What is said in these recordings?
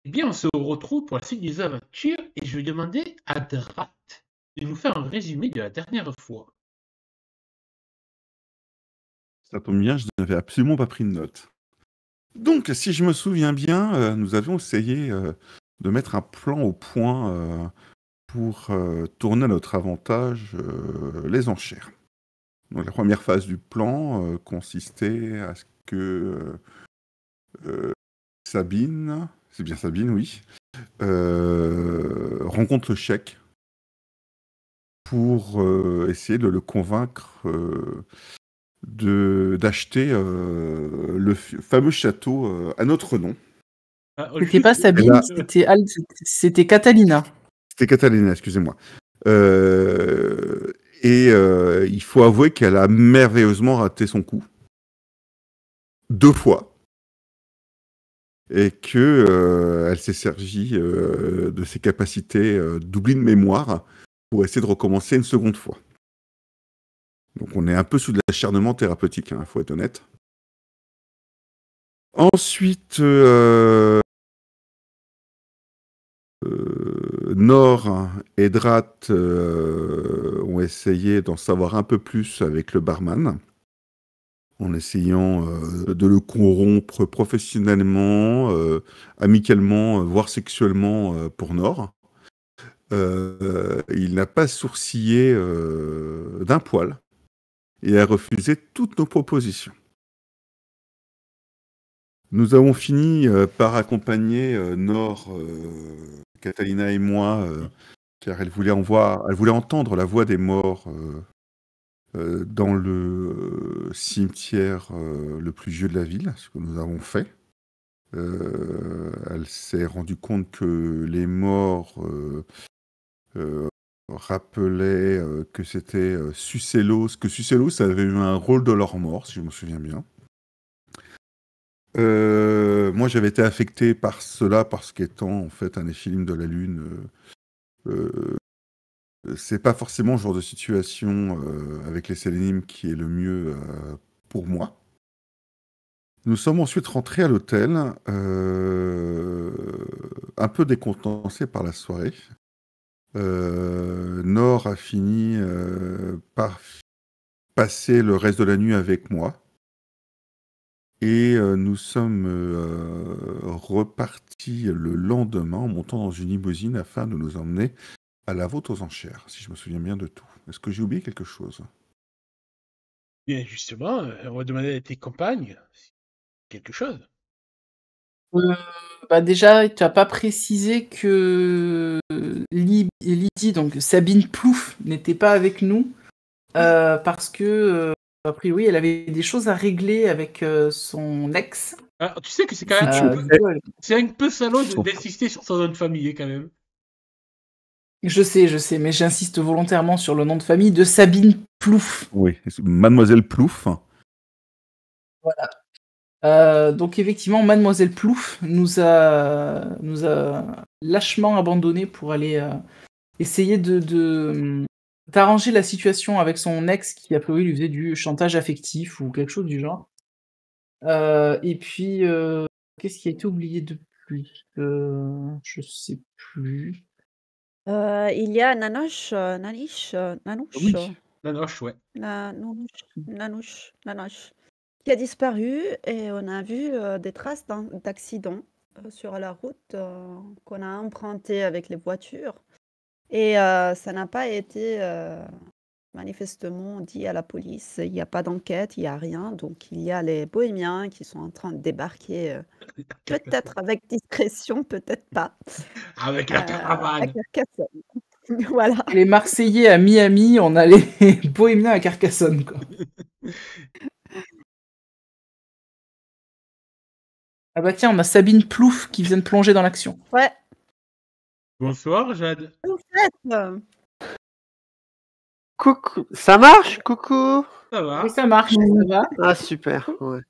Eh bien, on se retrouve pour la suite des aventures et je vais demander à Drat de nous faire un résumé de la dernière fois. Ça tombe bien, je n'avais absolument pas pris de notes. Donc, si je me souviens bien, nous avions essayé de mettre un plan au point pour tourner à notre avantage les enchères. Donc, la première phase du plan consistait à ce que Sabine, c'est bien Sabine, oui, rencontre le chèque pour essayer de le convaincre d'acheter le fameux château à notre nom. C'était pas Sabine, c'était Catalina. C'était Catalina, excusez-moi. Il faut avouer qu'elle a merveilleusement raté son coup. 2 fois. Et que elle s'est servie de ses capacités d'oubli de mémoire pour essayer de recommencer une seconde fois. Donc on est un peu sous de l'acharnement thérapeutique, il faut être honnête. Ensuite, Nord et Drat ont essayé d'en savoir un peu plus avec le barman, en essayant de le corrompre professionnellement, amicalement, voire sexuellement pour Nord. Il n'a pas sourcillé d'un poil et a refusé toutes nos propositions. Nous avons fini par accompagner Nord, Catalina et moi, car elle voulait entendre la voix des morts dans le cimetière le plus vieux de la ville, ce que nous avons fait. Elle s'est rendue compte que les morts rappelaient que c'était Sucellos, que Sucellos avait eu un rôle de leur mort, si je me souviens bien. Moi, j'avais été affecté par cela parce qu'étant en fait un éphilim de la Lune, c'est pas forcément le genre de situation avec les sélénimes qui est le mieux pour moi. Nous sommes ensuite rentrés à l'hôtel, un peu décontenancés par la soirée. Nord a fini par passer le reste de la nuit avec moi. Et nous sommes repartis le lendemain en montant dans une limousine afin de nous emmener à la vente aux enchères, si je me souviens bien de tout. Est-ce que j'ai oublié quelque chose? Bien, justement, on va demander à tes compagnes quelque chose. Déjà, tu n'as pas précisé que Lydie, donc Sabine Plouf, n'était pas avec nous parce que, a priori, elle avait des choses à régler avec son ex. Alors, tu sais que c'est quand même c'est un peu salaud d'insister sur son nom de famille, quand même. Je sais, mais j'insiste volontairement sur le nom de famille de Sabine Plouf. Oui, Mademoiselle Plouf. Voilà. Donc effectivement, Mademoiselle Plouf nous a lâchement abandonnés pour aller essayer d'arranger la situation avec son ex qui a priori lui faisait du chantage affectif ou quelque chose du genre. Et puis qu'est-ce qui a été oublié de plus? Je sais plus. Il y a Nanoche, Naniche, Nanouche, Oui. Nanoche, ouais. Nanoche, qui a disparu et on a vu des traces d'accident sur la route qu'on a empruntée avec les voitures. Et ça n'a pas été manifestement dit à la police. Il n'y a pas d'enquête, il n'y a rien. Donc il y a les bohémiens qui sont en train de débarquer, peut-être avec discrétion, peut-être pas. Avec la caravane. À Carcassonne. Voilà. Les Marseillais à Miami, on a les bohémiens à Carcassonne, quoi. Ah bah tiens, on a Sabine Plouf qui vient de plonger dans l'action. Ouais. Bonsoir, Jade. Coucou, ça marche? Coucou. Ça va? Oui, ça marche, ça va. Ah, super, ouais.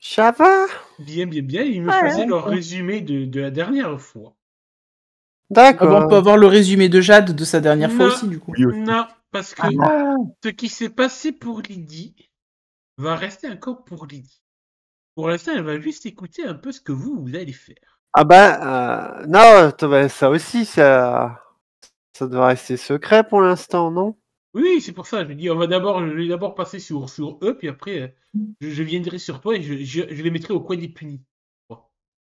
Ça va? Bien. Il me faisait le résumé de la dernière fois. D'accord. Ah bon, on peut avoir le résumé de Jade de sa dernière fois aussi, du coup. Non, parce que ce qui s'est passé pour Lydie va rester encore pour Lydie. Pour l'instant, elle va juste écouter un peu ce que vous allez faire. Ah bah, non, ça aussi, ça doit rester secret pour l'instant, non? Oui, c'est pour ça, je me dis, je vais d'abord passer sur eux, puis après, je viendrai sur toi et je les mettrai au coin des punis. Bon,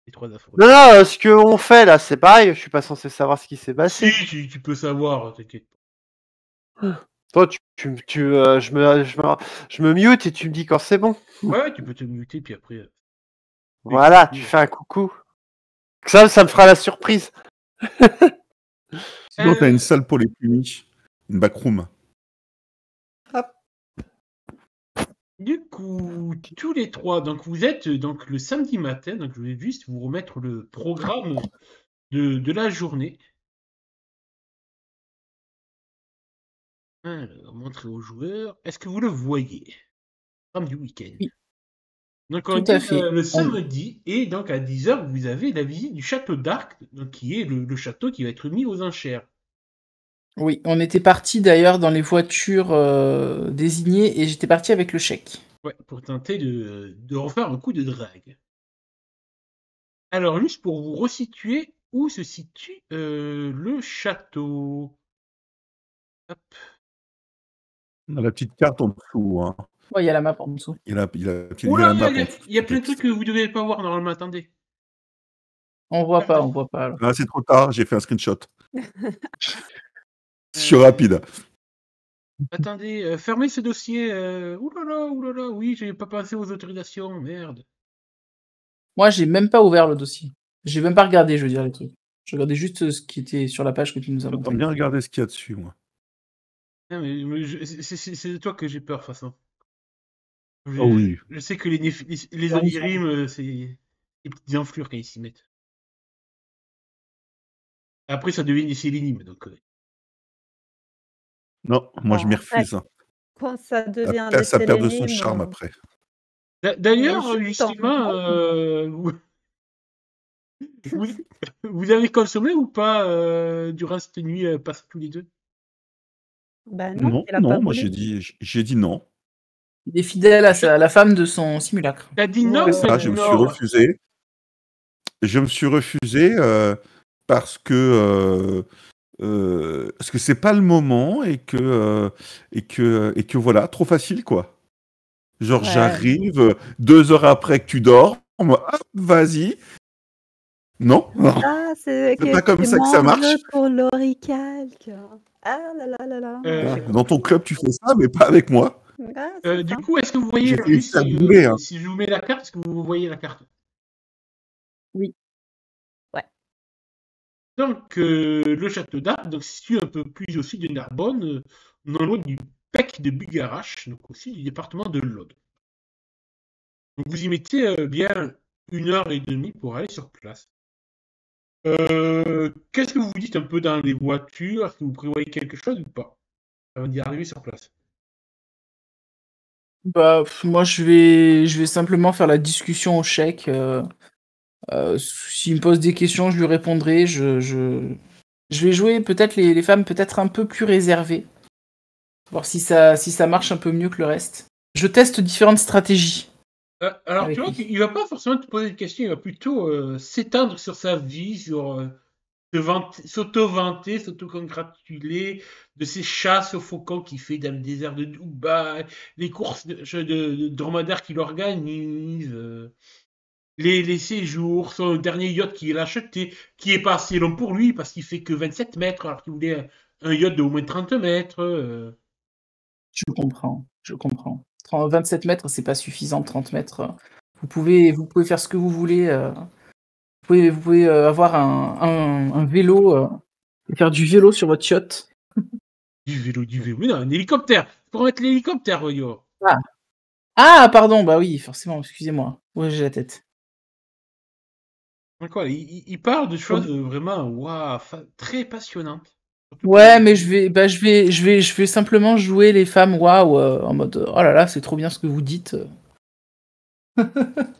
les 3 affreux. Non, non, ce qu'on fait là, c'est pareil, je suis pas censé savoir ce qui s'est passé. Si, tu peux savoir, t'inquiète pas. Toi, je me mute et tu me dis quand c'est bon. Ouais, tu peux te muter, puis après... Voilà, tu fais un coucou. Ça me fera la surprise. Sinon, t'as une salle pour les punis. Une backroom. Du coup, tous les 3, donc vous êtes donc le samedi matin, donc je vais juste vous remettre le programme de la journée. Alors, montrer aux joueurs. Est-ce que vous le voyez? Programme du week-end. Oui. Donc Tout à fait. le samedi, et donc à 10h, vous avez la visite du château d'Arc, donc qui est le château qui va être mis aux enchères. Oui, on était parti d'ailleurs dans les voitures désignées et j'étais parti avec le chèque. Ouais, pour tenter de refaire un coup de drague. Alors, juste pour vous resituer, où se situe le château? Hop. On a la petite carte en dessous. Hein. Ouais, il y a la map en dessous. Il y a la Oula, map en dessous. il y a plein de trucs que vous ne devez pas voir normalement, attendez. On voit pas. Alors. Ah, c'est trop tard, j'ai fait un screenshot. Je suis rapide. Attendez, fermez ce dossier. Oulala, oui, j'ai pas pensé aux autorisations, merde. Moi, j'ai même pas ouvert le dossier. J'ai même pas regardé, je veux dire, les trucs. Je regardais juste ce qui était sur la page que tu nous as J'entends montré. bien regarder ce qu'il y a dessus, moi. Non, c'est de toi que j'ai peur, de toute façon. Oh oui. Je sais que les onirimes, c'est des petites enflures quand ils s'y mettent. Après, ça devient des sélénimes, donc... Non, moi je m'y Bon, après, refuse. quand ça devient Après, des ça perd de son sélénimes, charme après. D'ailleurs, juste justement, vous avez consommé ou pas durant cette nuit passée tous les deux? ben non, Non, il a pas moi voulu. j'ai dit non. Il est fidèle à la femme de son simulacre. T'as dit non Ouais. ou t'as Ça, dit je me suis non? refusé. Je me suis refusé parce que c'est pas le moment et que voilà, trop facile quoi. Genre Ouais. j'arrive 2 heures après que tu dors, hop, vas-y. Non, Ah, c'est c'est pas comme ça que ça marche. pour l'oricalque. Ah là là là là. Dans ton club tu fais ça, mais pas avec moi. Ah, c'est Du ça. coup, est-ce que vous voyez, J'ai fait juste ça brûler, hein. si je vous mets la carte, est-ce que vous voyez la carte? Oui. Ouais. Donc, le château d'Arc, donc situé un peu plus au sud de Narbonne, non loin du Pec de Bugarache, donc aussi du département de l'Aude. Donc, vous y mettez bien 1h30 pour aller sur place. Qu'est-ce que vous dites un peu dans les voitures? Est-ce que vous prévoyez quelque chose ou pas avant d'y arriver sur place? Bah, moi, je vais simplement faire la discussion au chèque. S'il me pose des questions, je lui répondrai. Je vais jouer peut-être les femmes peut-être un peu plus réservées. Voir si ça marche un peu mieux que le reste. Je teste différentes stratégies. Alors, Avec tu vois lui. qu'il va pas forcément te poser de questions, il va plutôt s'étendre sur sa vie, sur s'auto-vanter, s'auto-congratuler de ses chasses aux faucons qu'il fait dans le désert de Dubaï, les courses de dromadaires qu'il organise, les séjours, son dernier yacht qu'il a acheté, qui est pas assez long pour lui parce qu'il fait que 27 mètres alors qu'il voulait un yacht de au moins 30 mètres. Je comprends. 27 mètres, c'est pas suffisant. 30 mètres, vous pouvez faire ce que vous voulez. Vous pouvez avoir un vélo et faire du vélo sur votre yacht. Du vélo. Mais non, un hélicoptère. Pour mettre l'hélicoptère, voyons. Ah, pardon, bah oui, forcément, excusez-moi. Ouais, j'ai la tête. Donc voilà, il parle de choses vraiment waouh, très passionnantes. Surtout Ouais, mais je vais simplement jouer les femmes waouh en mode oh là là, c'est trop bien ce que vous dites.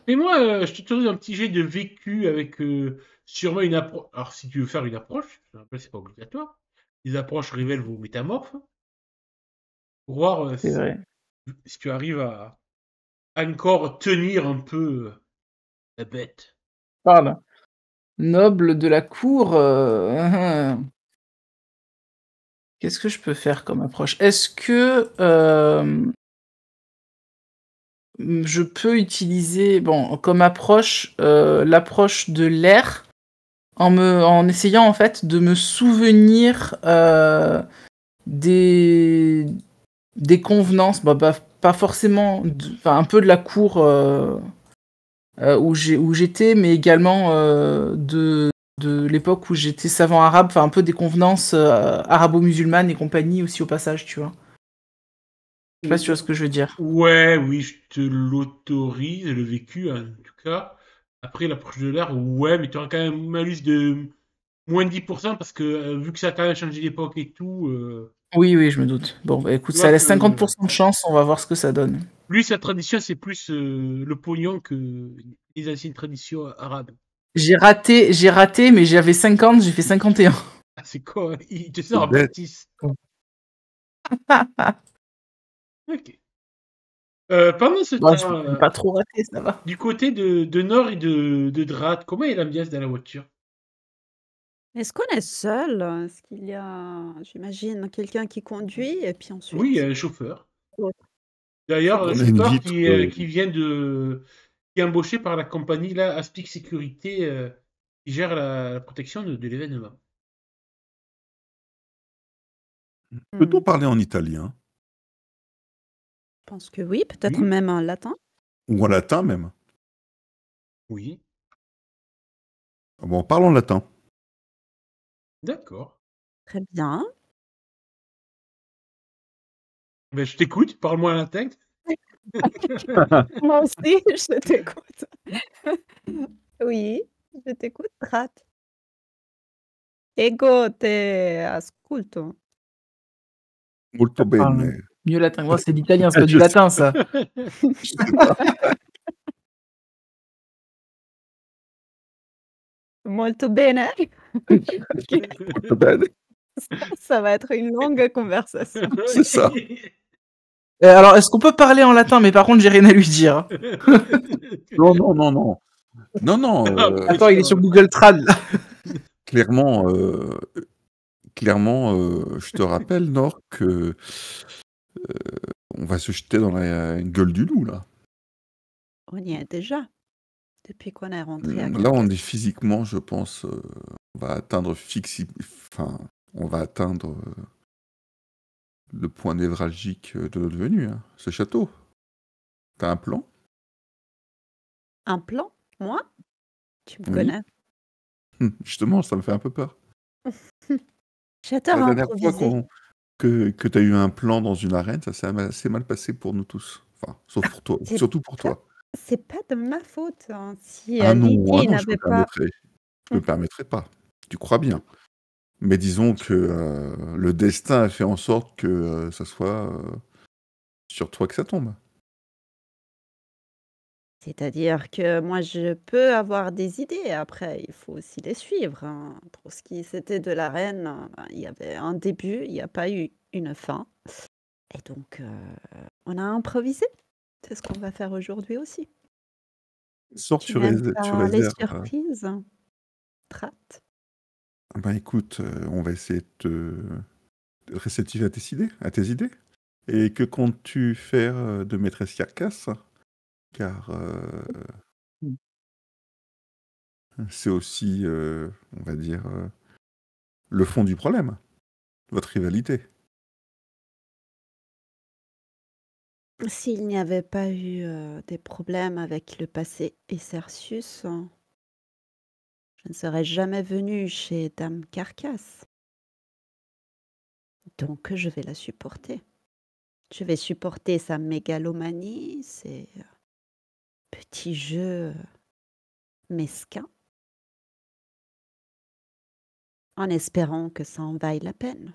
Et moi, je t'autorise un petit jet de vécu avec sûrement une approche. Alors, si tu veux faire une approche, je te rappelle, c'est pas obligatoire. Les approches révèlent vos métamorphes. Pour voir C'est vrai. si tu arrives à encore tenir un peu la bête. Parle. Noble de la cour. Qu'est-ce que je peux faire comme approche? Est-ce que je peux utiliser, bon, comme approche, l'approche de l'air en essayant en fait de me souvenir des convenances, pas forcément, enfin un peu de la cour où j'étais, mais également de l'époque où j'étais savant arabe, enfin un peu des convenances arabo-musulmanes et compagnie aussi au passage, tu vois. Je sais pas si tu vois ce que je veux dire. Ouais, oui, je te l'autorise, le vécu, en tout cas. Après, l'approche de l'air, ouais, mais tu auras quand même un malus de moins de 10% parce que vu que ça a quand même changé d'époque et tout, Oui, je me doute. Bon, bah écoute, tu ça vois laisse que 50% de chance, on va voir ce que ça donne. lui, sa tradition, c'est plus le pognon que les anciennes traditions arabes. J'ai raté, mais j'avais 50, j'ai fait 51. Ah, c'est quoi? Il te C'est sort un bête. Baptiste. Ok. Pendant ce Bon, je temps, vais pas trop raté, ça va. du côté de Nord et de Drat, comment est l'ambiance dans la voiture? Est-ce qu'on est seul? Est-ce qu'il y a, j'imagine, quelqu'un qui conduit et puis Oui, il y a ensuite un chauffeur. l'autre? Très D'ailleurs, un bien. On a une chauffeur vitre. qui vient qui est embauché par la compagnie là, Aspic Sécurité, qui gère la protection de l'événement. Peut-on Hmm. parler en italien? Je pense que oui, peut-être Oui, même en latin. Ou en latin même? oui, Ah bon, parlons latin. d'accord. Très bien. Ben, je t'écoute, parle-moi un latin. Moi aussi, je t'écoute. Oui, je t'écoute, Rat. Ego te ascolto. Molto Enfin, bene. mieux latin. Moi, c'est l'italien, c'est pas du Je sais latin, ça. pas. Molto bene. Ok, Molto bene. ça va être une longue conversation. C'est ça. Alors, est-ce qu'on peut parler en latin? Mais par contre, j'ai rien à lui dire. Non, non, non, non. Non, non. Ah, Attends, il est sur putain. Google Trad, là. Clairement, je te rappelle, Nord, que on va se jeter dans la gueule du loup, là. On y est déjà, depuis qu'on est rentré à Là, on est Carcassonne. physiquement, je pense, on va atteindre enfin, on va atteindre le point névralgique de notre venue, hein, ce château. T'as un plan? Un plan? Moi? Tu me Oui. connais. Justement, ça me fait un peu peur. J'adore La dernière fois improviser. que tu as eu un plan dans une arène, ça s'est assez mal passé pour nous tous. Enfin, sauf pour toi, C'est surtout pour pas, toi. c'est pas de ma faute, hein. Si Ah Lydie non, n'avait pas. je me permettrai pas. Tu crois bien. Mais disons que le destin a fait en sorte que ça soit sur toi que ça tombe. C'est-à-dire que moi, je peux avoir des idées. Après, il faut aussi les suivre, hein. Pour ce qui c'était de la reine, ben, il y avait un début, il n'y a pas eu une fin. Et donc, on a improvisé. C'est ce qu'on va faire aujourd'hui aussi. Sort, Tu n'aimes tu pas les réserves. surprises, Trat? Ben écoute, on va essayer de réceptiver à tes idées. Et que comptes-tu faire de maîtresse Carcasse? Car c'est aussi, on va dire, le fond du problème, votre rivalité. S'il n'y avait pas eu des problèmes avec le passé et Cercius, je ne serais jamais venue chez Dame Carcasse. Donc, je vais la supporter. Je vais supporter sa mégalomanie, ses petits jeux mesquins, en espérant que ça en vaille la peine.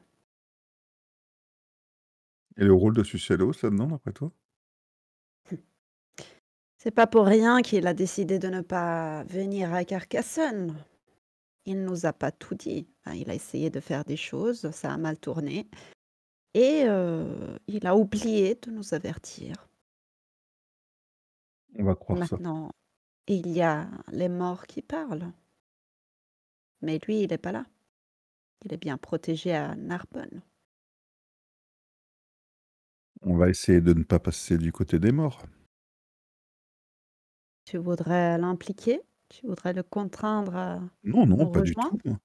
Et le rôle de Sucellos là-dedans, d'après toi? C'est pas pour rien qu'il a décidé de ne pas venir à Carcassonne. Il nous a pas tout dit. Enfin, il a essayé de faire des choses, ça a mal tourné. Et il a oublié de nous avertir. On va croire ça. Maintenant, il y a les morts qui parlent. Mais lui, il n'est pas là. Il est bien protégé à Narbonne. On va essayer de ne pas passer du côté des morts. Tu voudrais l'impliquer? Tu voudrais le contraindre à Non, non, nous pas du rejoindre? tout.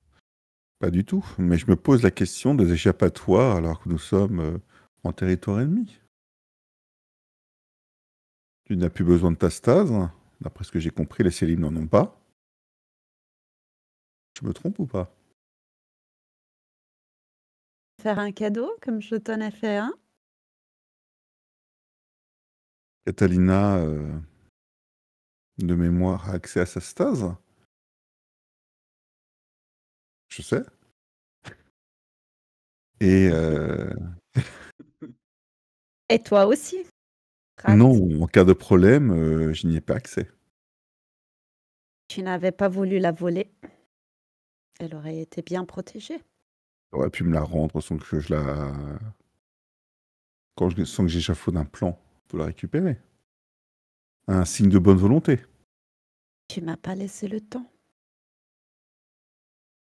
Pas du tout. Mais je me pose la question des échappatoires alors que nous sommes en territoire ennemi. Tu n'as plus besoin de ta stase. D'après ce que j'ai compris, les Sélim n'en ont pas. Je me trompe ou pas? Faire un cadeau comme je t'en ai fait un? Catalina, de mémoire, a accès à sa stase? Je sais. Et Et toi aussi, non, Rax. en cas de problème, je n'y ai pas accès. Tu n'avais pas voulu la voler. Elle aurait été bien protégée. Tu aurais pu me la rendre sans que je la... sans que j'échafaude un plan pour la récupérer. Un signe de bonne volonté. Tu m'as pas laissé le temps.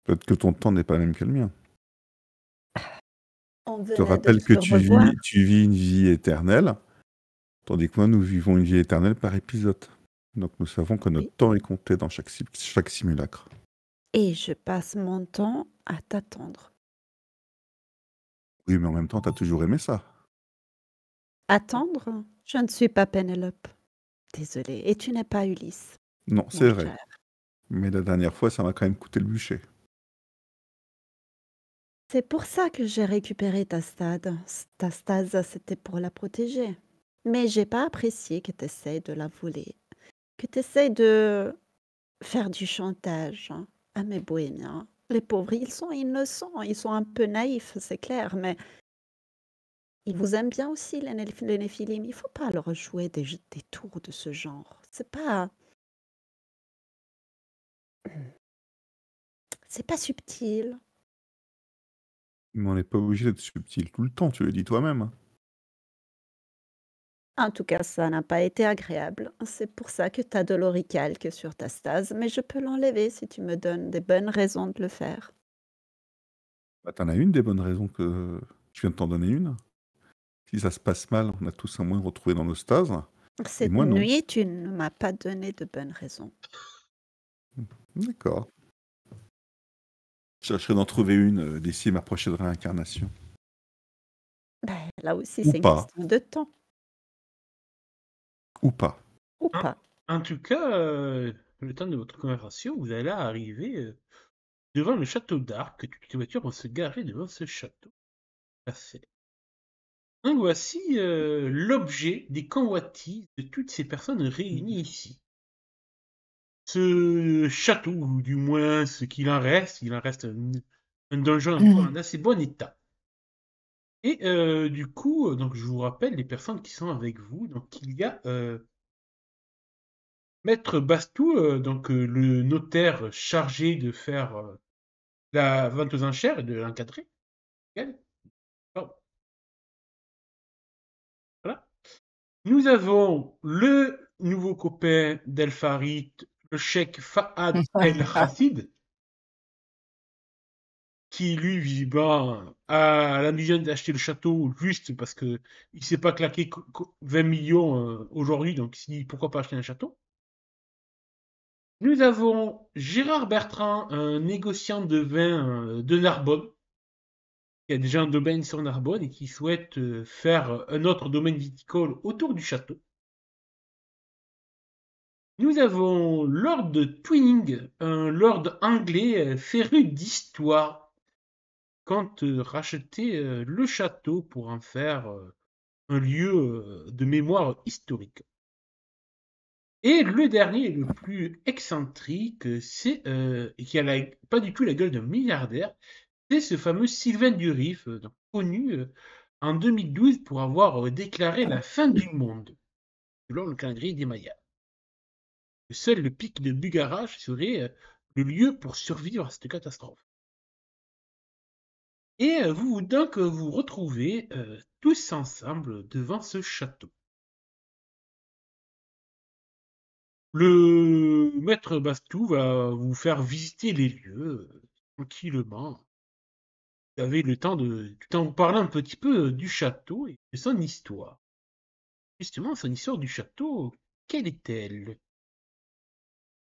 Peut-être que ton temps n'est pas le même que le mien. On Je te venait de rappelle que se revoir. tu vis une vie éternelle, tandis que moi, nous vivons une vie éternelle par épisode. Donc nous savons que notre Oui. temps est compté dans chaque simulacre. Et je passe mon temps à t'attendre. Oui, mais en même temps, tu as toujours aimé ça. Attendre? Je ne suis pas Pénélope. Désolée. Et tu n'es pas Ulysse, Non, mon c'est vrai. cher. Mais la dernière fois, ça m'a quand même coûté le bûcher. C'est pour ça que j'ai récupéré ta stase, c'était pour la protéger. Mais j'ai pas apprécié que tu essayes de la voler, que tu essayes de faire du chantage à mes bohémiens. Les pauvres, ils sont innocents, ils sont un peu naïfs, c'est clair, mais ils vous aiment bien aussi, les Néphilim. Il faut pas leur jouer des tours de ce genre. C'est pas subtil. Mais on n'est pas obligé d'être subtil tout le temps, tu le dis toi-même. Hein. En tout cas, ça n'a pas été agréable. C'est pour ça que tu as de l'oricalque sur ta stase, mais je peux l'enlever si tu me donnes des bonnes raisons de le faire. Bah, t'en as une des bonnes raisons que je viens de t'en donner une. Si ça se passe mal, on a tous un moyen de retrouver dans nos stases. Et Cette moi, non. nuit, tu ne m'as pas donné de bonnes raisons. D'accord. Je chercherai d'en trouver une d'ici ma prochaine réincarnation. Ben, là aussi, Ou c'est une pas. question de temps. Ou pas. Ou En, pas. en tout cas, le temps de votre conversation, vous allez arriver devant le château d'Arc. Toutes les voitures vont se garer devant ce château. Parfait. Donc voici l'objet des convoitises de toutes ces personnes réunies ici. Ce château, ou du moins ce qu'il en reste, il en reste un donjon encore en assez bon état. Et du coup, donc je vous rappelle les personnes qui sont avec vous. Donc il y a Maître Bastou, donc le notaire chargé de faire la vente aux enchères et de l'encadrer. Oh, voilà. Nous avons le nouveau copain d'El Farid, le cheikh Fahad El Hassid, qui lui, visiblement, a l'ambition d'acheter le château juste parce que il s'est pas claqué 20 millions aujourd'hui, donc il s'est dit pourquoi pas acheter un château. Nous avons Gérard Bertrand, un négociant de vin de Narbonne, qui a déjà un domaine sur Narbonne et qui souhaite faire un autre domaine viticole autour du château. Nous avons Lord Twinning, un lord anglais féru d'histoire, compte racheter le château pour en faire un lieu de mémoire historique. Et le dernier, le plus excentrique, c'est et qui a pas du tout la gueule d'un milliardaire, c'est ce fameux Sylvain Durif, connu en 2012 pour avoir déclaré la fin du monde, selon le calendrier des Mayas. Seul le pic de Bugarach serait le lieu pour survivre à cette catastrophe. Et vous donc vous retrouvez tous ensemble devant ce château. Le maître Bastou va vous faire visiter les lieux, tranquillement. Vous avez le temps de tout en vous parlant un petit peu du château et de son histoire. Justement, son histoire du château, quelle est-elle?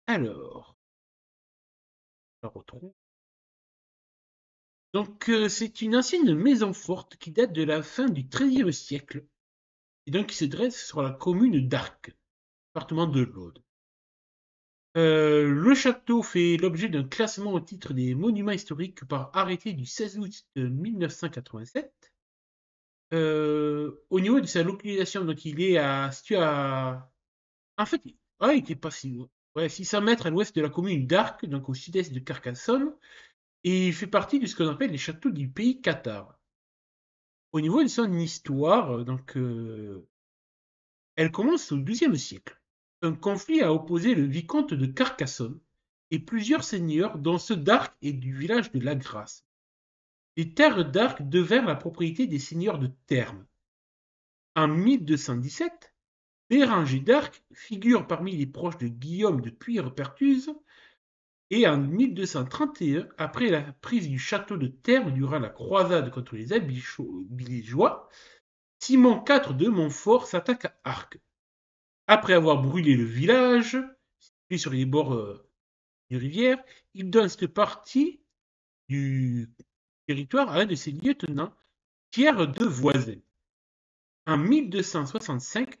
Alors, je la retrouve. Donc, c'est une ancienne maison forte qui date de la fin du XIIIe siècle et donc qui se dresse sur la commune d'Arques, département de l'Aude. Le château fait l'objet d'un classement au titre des monuments historiques par arrêté du 16 août 1987. Au niveau de sa localisation, donc il est situé à... En fait, il était pas si loin. Ouais, 600 mètres à l'ouest de la commune d'Arques, donc au sud-est de Carcassonne, et il fait partie de ce qu'on appelle les châteaux du pays cathare. Au niveau de son histoire, elle commence au XIIe siècle. Un conflit a opposé le vicomte de Carcassonne et plusieurs seigneurs, dont ceux d'Arques et du village de La Grasse. Les terres d'Arques devinrent la propriété des seigneurs de Termes. En 1217, Bérenger d'Arques figure parmi les proches de Guillaume de Cuire-Pertuse, et en 1231, après la prise du château de Termes durant la croisade contre les Albigeois, Simon IV de Montfort s'attaque à Arques. Après avoir brûlé le village, situé sur les bords d'une rivière, il donne cette partie du territoire à un de ses lieutenants, Pierre de Voisin. En 1265,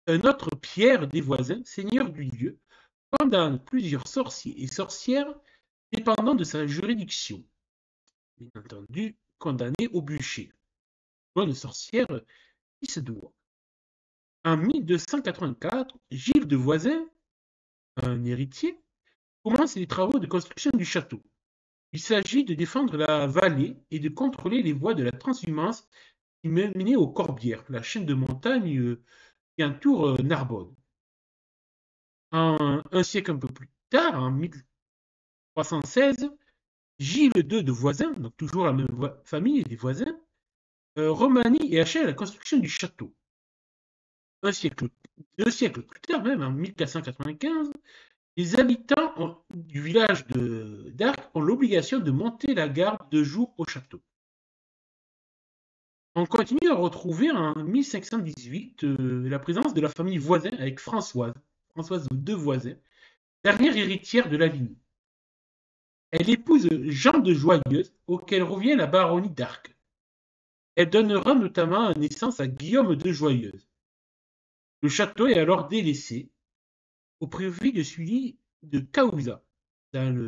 un autre Pierre des Voisins, seigneur du lieu, condamne plusieurs sorciers et sorcières dépendant de sa juridiction, bien entendu condamnés au bûcher, soit de sorcières qui se doit. En 1284, Gilles de Voisin, un héritier, commence les travaux de construction du château. Il s'agit de défendre la vallée et de contrôler les voies de la transhumance qui menaient aux Corbières, la chaîne de montagnes qui entoure Narbonne. Un siècle un peu plus tard, en 1316, Gilles II de Voisin, donc toujours la même famille des Voisins, remanie et achève la construction du château. Deux siècles plus tard, même en 1495, les habitants du village d'Arques ont l'obligation de monter la garde de jour au château. On continue à retrouver en 1518 la présence de la famille Voisin avec Françoise de Voisin, dernière héritière de la lignée. Elle épouse Jean de Joyeuse, auquel revient la baronnie d'Arques. Elle donnera notamment naissance à Guillaume de Joyeuse. Le château est alors délaissé au profit de celui de Caouza, dans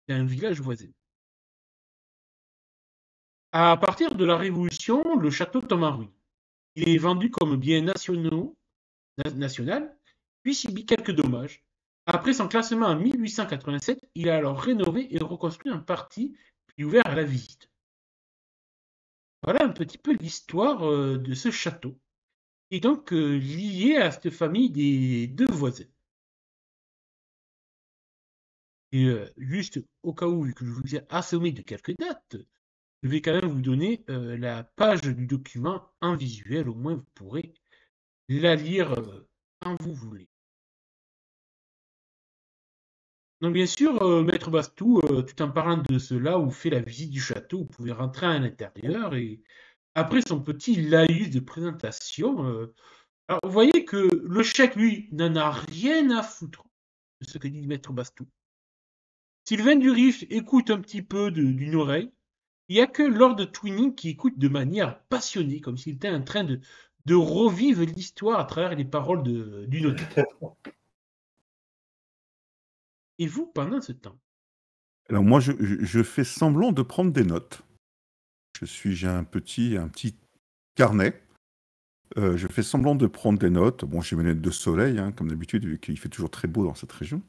un village voisin. À partir de la Révolution, le château tombe en ruine. Il est vendu comme bien national, puis subit quelques dommages. Après son classement en 1887, il est alors rénové et reconstruit en partie, puis ouvert à la visite. Voilà un petit peu l'histoire de ce château, et donc lié à cette famille des deux voisins. Et juste au cas où, vu que je vous ai assommé de quelques dates, je vais quand même vous donner la page du document en visuel, au moins vous pourrez la lire quand vous voulez. Donc bien sûr, Maître Bastou, tout en parlant de cela, vous fait la visite du château, vous pouvez rentrer à l'intérieur et après son petit laïus de présentation, alors vous voyez que le chèque, lui, n'en a rien à foutre de ce que dit Maître Bastou. Sylvain Durif écoute un petit peu d'une oreille. Il n'y a que Lord Twinning qui écoute de manière passionnée, comme s'il était en train de revivre l'histoire à travers les paroles du notaire. Et vous, pendant ce temps? Alors moi, je fais semblant de prendre des notes. J'ai un petit carnet. Je fais semblant de prendre des notes. Bon, j'ai mes lunettes de soleil, hein, comme d'habitude, vu qu'il fait toujours très beau dans cette région.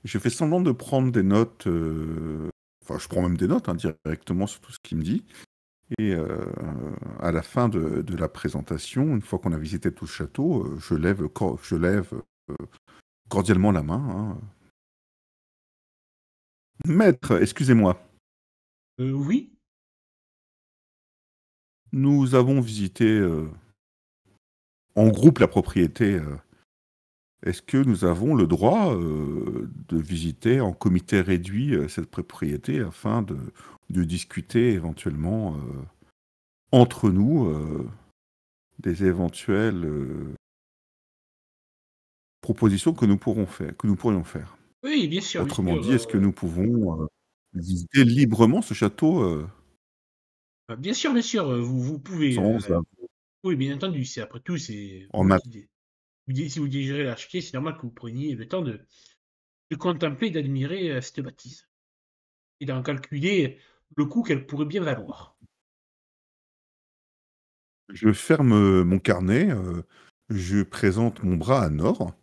Je fais semblant de prendre des notes. Enfin, je prends même des notes hein, directement sur tout ce qu'il me dit. Et à la fin de la présentation, une fois qu'on a visité tout le château, je lève cordialement la main. Hein. Maître, excusez-moi. Oui. Nous avons visité en groupe la propriété est-ce que nous avons le droit de visiter en comité réduit cette propriété afin de discuter éventuellement entre nous des éventuelles propositions que nous pourrions faire. Oui, bien sûr, bien Autrement sûr. dit, est-ce que nous pouvons visiter librement ce château Bien sûr, vous pouvez. sans Oui, bien entendu. Après tout, c'est en vous a- si vous désirez l'acheter, c'est normal que vous preniez le temps de contempler et d'admirer cette bâtisse et d'en calculer le coût qu'elle pourrait bien valoir. Je ferme mon carnet, je présente mon bras à Nord.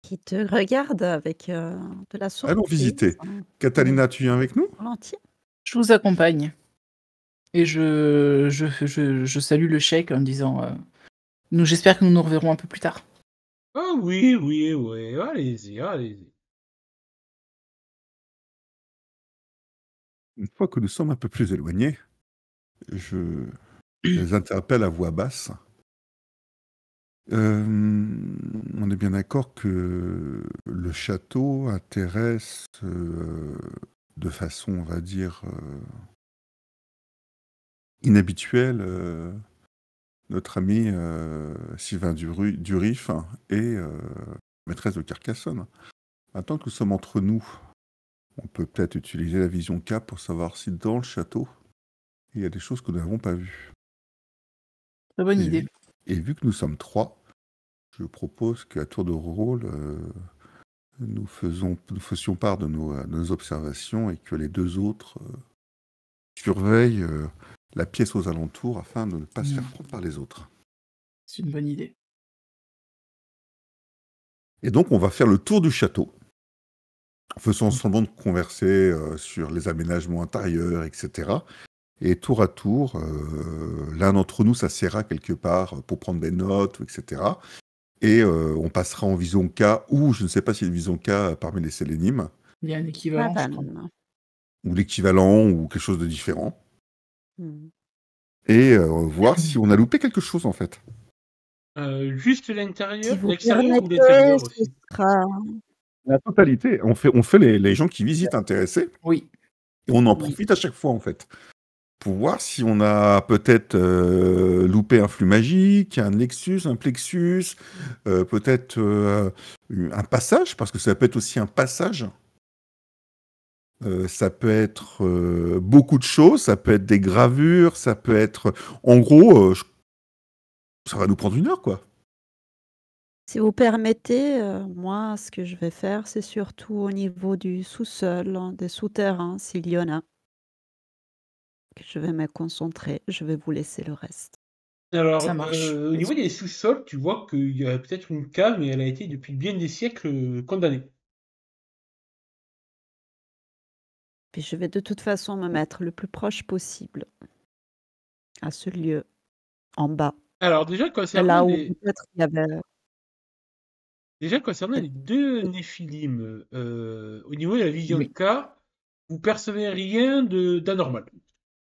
Qui te regarde avec de la Allons surprise. visiter. Catalina, tu viens avec nous? Volontiers. Je vous accompagne. Et je salue le cheikh en disant j'espère que nous nous reverrons un peu plus tard. Ah oui, oui, oui, allez-y, allez-y. Une fois que nous sommes un peu plus éloignés, je les interpelle à voix basse. On est bien d'accord que le château intéresse de façon, on va dire, inhabituelle notre ami Sylvain Durif et maîtresse de Carcassonne. Maintenant que nous sommes entre nous, on peut peut-être utiliser la vision K pour savoir si dans le château, il y a des choses que nous n'avons pas vues. Très bonne idée. Et vu que nous sommes 3, je propose qu'à tour de rôle, nous fassions part de nos observations et que les 2 autres surveillent la pièce aux alentours afin de ne pas se faire prendre par les autres. C'est une bonne idée. Et donc, on va faire le tour du château, faisant semblant de converser sur les aménagements intérieurs, etc. Et tour à tour, l'un d'entre nous s'assiera quelque part pour prendre des notes, etc. Et on passera en vision K, ou je ne sais pas s'il y a une vision K parmi les sélénimes, Il y a un équivalent, je crois. Havane. ou l'équivalent, ou quelque chose de différent, Hmm. et voir si on a loupé quelque chose, en fait. Juste Si l'intérieur, vous l'extérieur ou permettez, l'intérieur ce aussi? sera... La totalité. On fait les gens qui visitent intéressés, Oui. et on en Oui. profite à chaque fois, en fait. Pour voir si on a peut-être loupé un flux magique, un nexus, un plexus, peut-être un passage, parce que ça peut être aussi un passage. Ça peut être beaucoup de choses, ça peut être des gravures, ça peut être... En gros, ça va nous prendre 1 heure, quoi. Si vous permettez, moi, ce que je vais faire, c'est surtout au niveau du sous-sol, des souterrains, s'il y en a, que je vais me concentrer. Je vais vous laisser le reste. Alors, Ça marche. au niveau des sous-sols, tu vois qu'il y a peut-être une cave, mais elle a été depuis bien des siècles condamnée. Puis je vais de toute façon me mettre le plus proche possible à ce lieu, en bas. Alors déjà Là concernant où les peut-être il y avait... les 2 Néphilim, au niveau de la vision Oui. K, vous percevez rien d'anormal.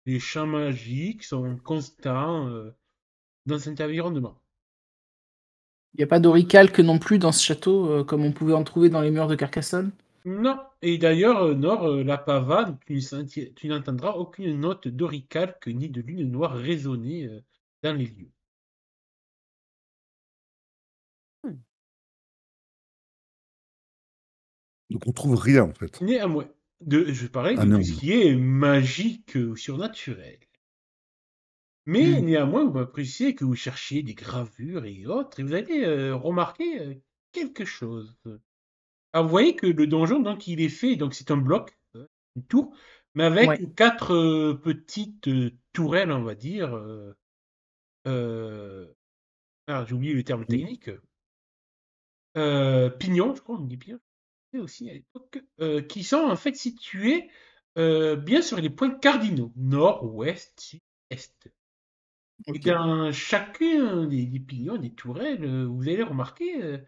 Les champs magiques sont constants dans cet environnement. Il n'y a pas d'oricalque non plus dans ce château, comme on pouvait en trouver dans les murs de Carcassonne. Non, et d'ailleurs, Nord, la pavane, tu n'entendras aucune note d'oricalque ni de lune noire résonner dans les lieux. Hmm. Donc on trouve rien, en fait. Néanmoins, je parlais Ah de non. tout ce qui est magique ou surnaturel. Mais Hmm. néanmoins, vous appréciez que vous cherchiez des gravures et autres, et vous allez remarquer quelque chose. Alors, vous voyez que le donjon, donc, il est fait, donc c'est un bloc, une tour, mais avec Ouais. 4 petites tourelles, on va dire. J'ai oublié le terme technique. Pignons, je crois, on dit pignons aussi à l'époque, qui sont en fait situés bien sur les points cardinaux, nord, ouest, sud, est. Et Ok. dans chacun des pignons, des tourelles, vous allez remarquer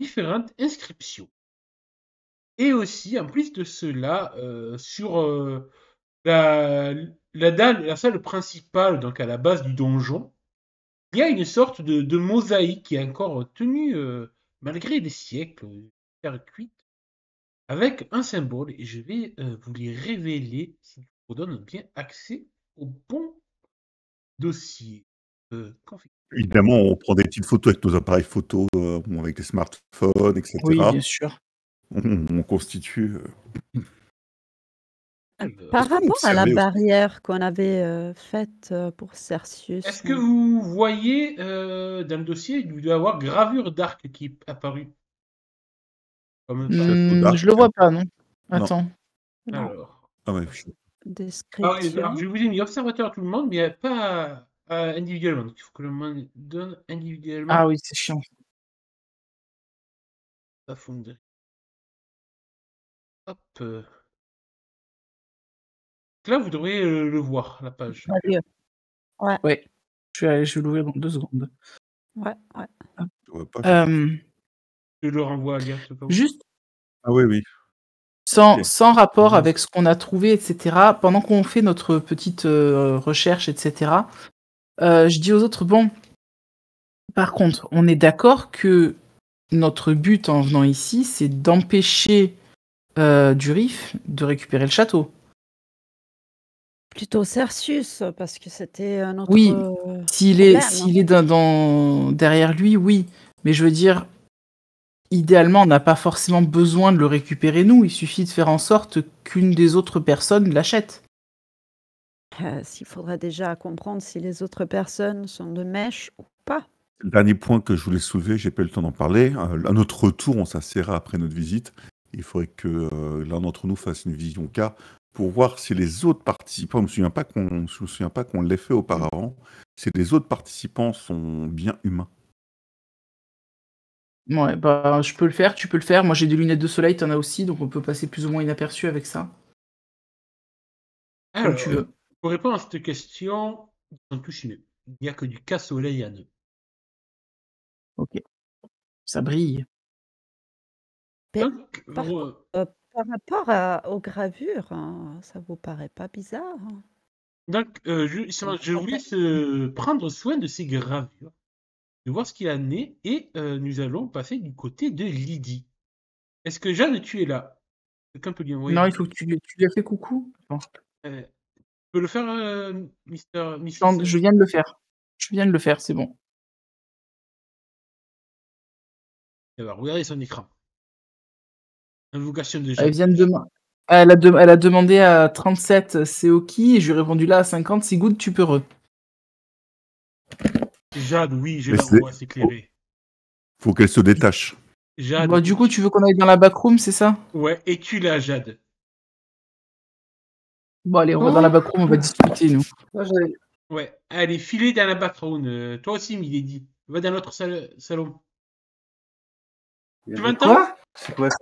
différentes inscriptions. Et aussi, en plus de cela, sur la salle principale, donc à la base du donjon, il y a une sorte de mosaïque qui est encore tenue malgré des siècles, terre cuite, avec un symbole, et je vais vous les révéler si je vous donne bien accès au bon dossier. Qu'en fait Évidemment, on prend des petites photos avec nos appareils photo, ou avec des smartphones, etc. Oui, bien sûr. On constitue. alors, Par Est-ce qu'on rapport à la observait aussi- barrière qu'on avait faite pour Est-ce Cercius, que vous voyez dans le dossier, il doit y avoir gravure d'arc qui est apparue comme ça. Château d'Arc. Je le vois pas, non. Non. Attends. non, Alors, Ah ouais, description. alors, je vous ai mis observateur tout le monde, mais pas individuellement. Donc, il faut que je m'en donne individuellement. Ah oui, c'est chiant. Ça fonde. Hop. Là, vous devriez le voir, la page. Allez, Ouais. Je vais l'ouvrir dans 2 secondes. ouais, ouais. je vois pas. Je le renvoie à Liat au cas où. Juste Ah oui, oui. sans, Ok. sans rapport Mhm. avec ce qu'on a trouvé, etc., pendant qu'on fait notre petite recherche, etc., je dis aux autres, bon, par contre, on est d'accord que notre but en venant ici, c'est d'empêcher Durif de récupérer le château. Plutôt Cercius, parce que c'était un autre Oui, S'il est, problème. s'il est derrière lui, oui. Mais je veux dire, idéalement, on n'a pas forcément besoin de le récupérer nous. Il suffit de faire en sorte qu'une des autres personnes l'achète. S'il faudrait déjà comprendre si les autres personnes sont de mèche ou pas. Le dernier point que je voulais soulever, j'ai pas eu le temps d'en parler. À notre retour, on s'asseyra après notre visite. Il faudrait que l'un d'entre nous fasse une vision cas pour voir si les autres participants, je me souviens pas qu'on l'ait fait auparavant, si les autres participants sont bien humains. Ouais, bah, je peux le faire, tu peux le faire. Moi, j'ai des lunettes de soleil, t'en as aussi, donc on peut passer plus ou moins inaperçu avec ça. Comme Alors, tu veux. pour répondre à cette question, ils sont tous une. Il n'y a que du cas-soleil à nous. Ok. Ça brille. Donc, Par rapport aux gravures, ça vous paraît pas bizarre? je vous laisse prendre soin de ces gravures, de voir ce qu'il en est, et nous allons passer du côté de Lydie. Est-ce que Jeanne, tu es là? Quelqu'un peut lui envoyer Non, il faut que tu lui aies fait coucou. Attends. Tu peux le faire, Mrs. Non, je viens de le faire. Je viens de le faire, c'est bon. Alors, regardez son écran. Invocation de Elle Jeanne. vient de demander. Elle a demandé à 37 c'est OK, et je lui ai répondu là à 50 c'est good, tu peux re. Jade, oui, je Mais l'envoie s'éclairer. Faut qu'elle se détache. Jade. Bon, du coup, tu veux qu'on aille dans la backroom, c'est ça? Ouais, et tu l'as, Jade. Bon, allez, on va dans la backroom, on va discuter, nous. Ouais, allez, filez dans la background. Toi aussi, Milady. Va dans l'autre salon. Tu m'entends? Quoi? C'est quoi ça?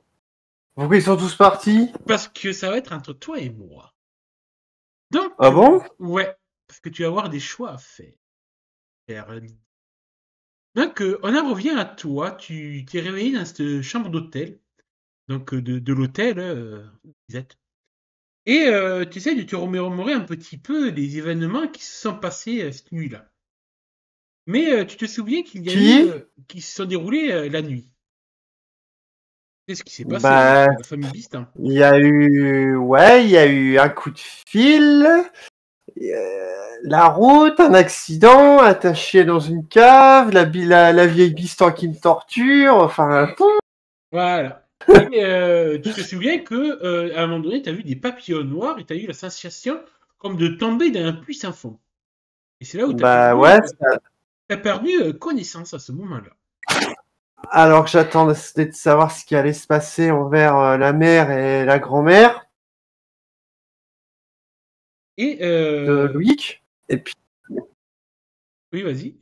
Pourquoi ils sont tous partis? Parce que ça va être entre toi et moi. Donc, Ah bon? ouais, parce que tu vas avoir des choix à faire. Donc, on en revient à toi. Tu t'es réveillé dans cette chambre d'hôtel. Donc, de l'hôtel où vous êtes. Et tu essaies de te remémorer un petit peu les événements qui se sont passés cette nuit-là. Mais tu te souviens qu'il y a eu qui se sont déroulés la nuit. Qu'est-ce qui s'est passé avec la famille Bistin? Il y a eu un coup de fil, la route, un accident, attaché dans une cave, la vieille Bistan qui me torture, enfin... Voilà. Et tu te souviens que à un moment donné, tu as vu des papillons noirs et tu as eu la sensation comme de tomber dans un puits sans fond. Et c'est là où tu as perdu connaissance à ce moment-là. Alors que j'attendais de savoir ce qui allait se passer envers la mère et la grand-mère Et de Loïc. Et puis, oui, vas-y.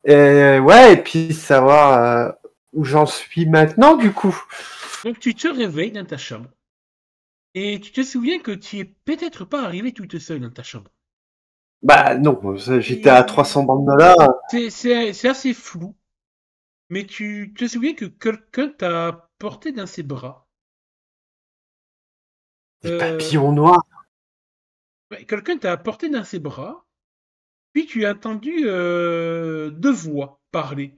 et puis savoir où j'en suis maintenant, du coup. Donc tu te réveilles dans ta chambre. Et tu te souviens que tu es peut-être pas arrivé toute seule dans ta chambre. Bah non, j'étais à 300 bandes de là. C'est assez flou. Mais tu te souviens que quelqu'un t'a porté dans ses bras. Des papillons noirs. Ouais, quelqu'un t'a porté dans ses bras. Puis tu as entendu 2 voix parler.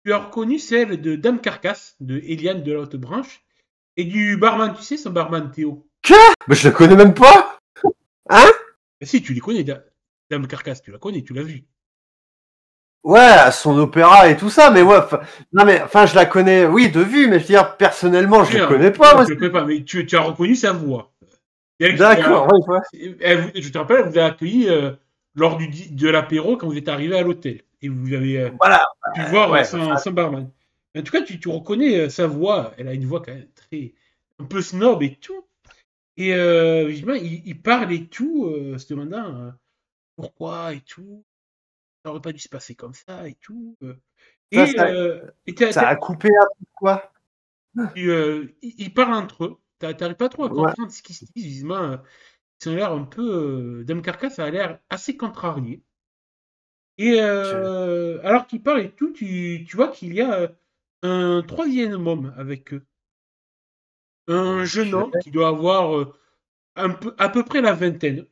Tu as reconnu celle de Dame Carcasse, de Eliane de la Haute Branche, et du barman, tu sais, son barman Théo. Mais je le connais même pas. Hein? Ben si, tu les connais, Dame Carcasse, tu la connais, tu l'as vue. Ouais, son opéra et tout ça, mais ouais, non mais enfin je la connais, oui, de vue, mais je veux dire personnellement je la connais pas. Moi, Je ne connais pas, mais tu as reconnu sa voix. d'accord, ouais, ouais. Je te rappelle, elle vous a accueilli lors de l'apéro quand vous êtes arrivé à l'hôtel. Et vous avez Voilà. pu voir Ouais, son barman. Mais en tout cas, tu reconnais sa voix. Elle a une voix quand même un peu snob et tout. Et justement, il parle et tout, se demandant pourquoi et tout. Ça aurait pas dû se passer comme ça et tout. Ça, Et, ça, ça a coupé un peu quoi. ils parlent entre eux. T'arrives pas trop à Ouais. comprendre ce qu'ils se disent. Visiblement, ils ont l'air un peu. Dame Carcasse a l'air assez contrarié. Et alors qu'ils parlent et tout, tu vois qu'il y a un troisième homme avec eux. Un jeune homme qui doit avoir à peu près la vingtaine.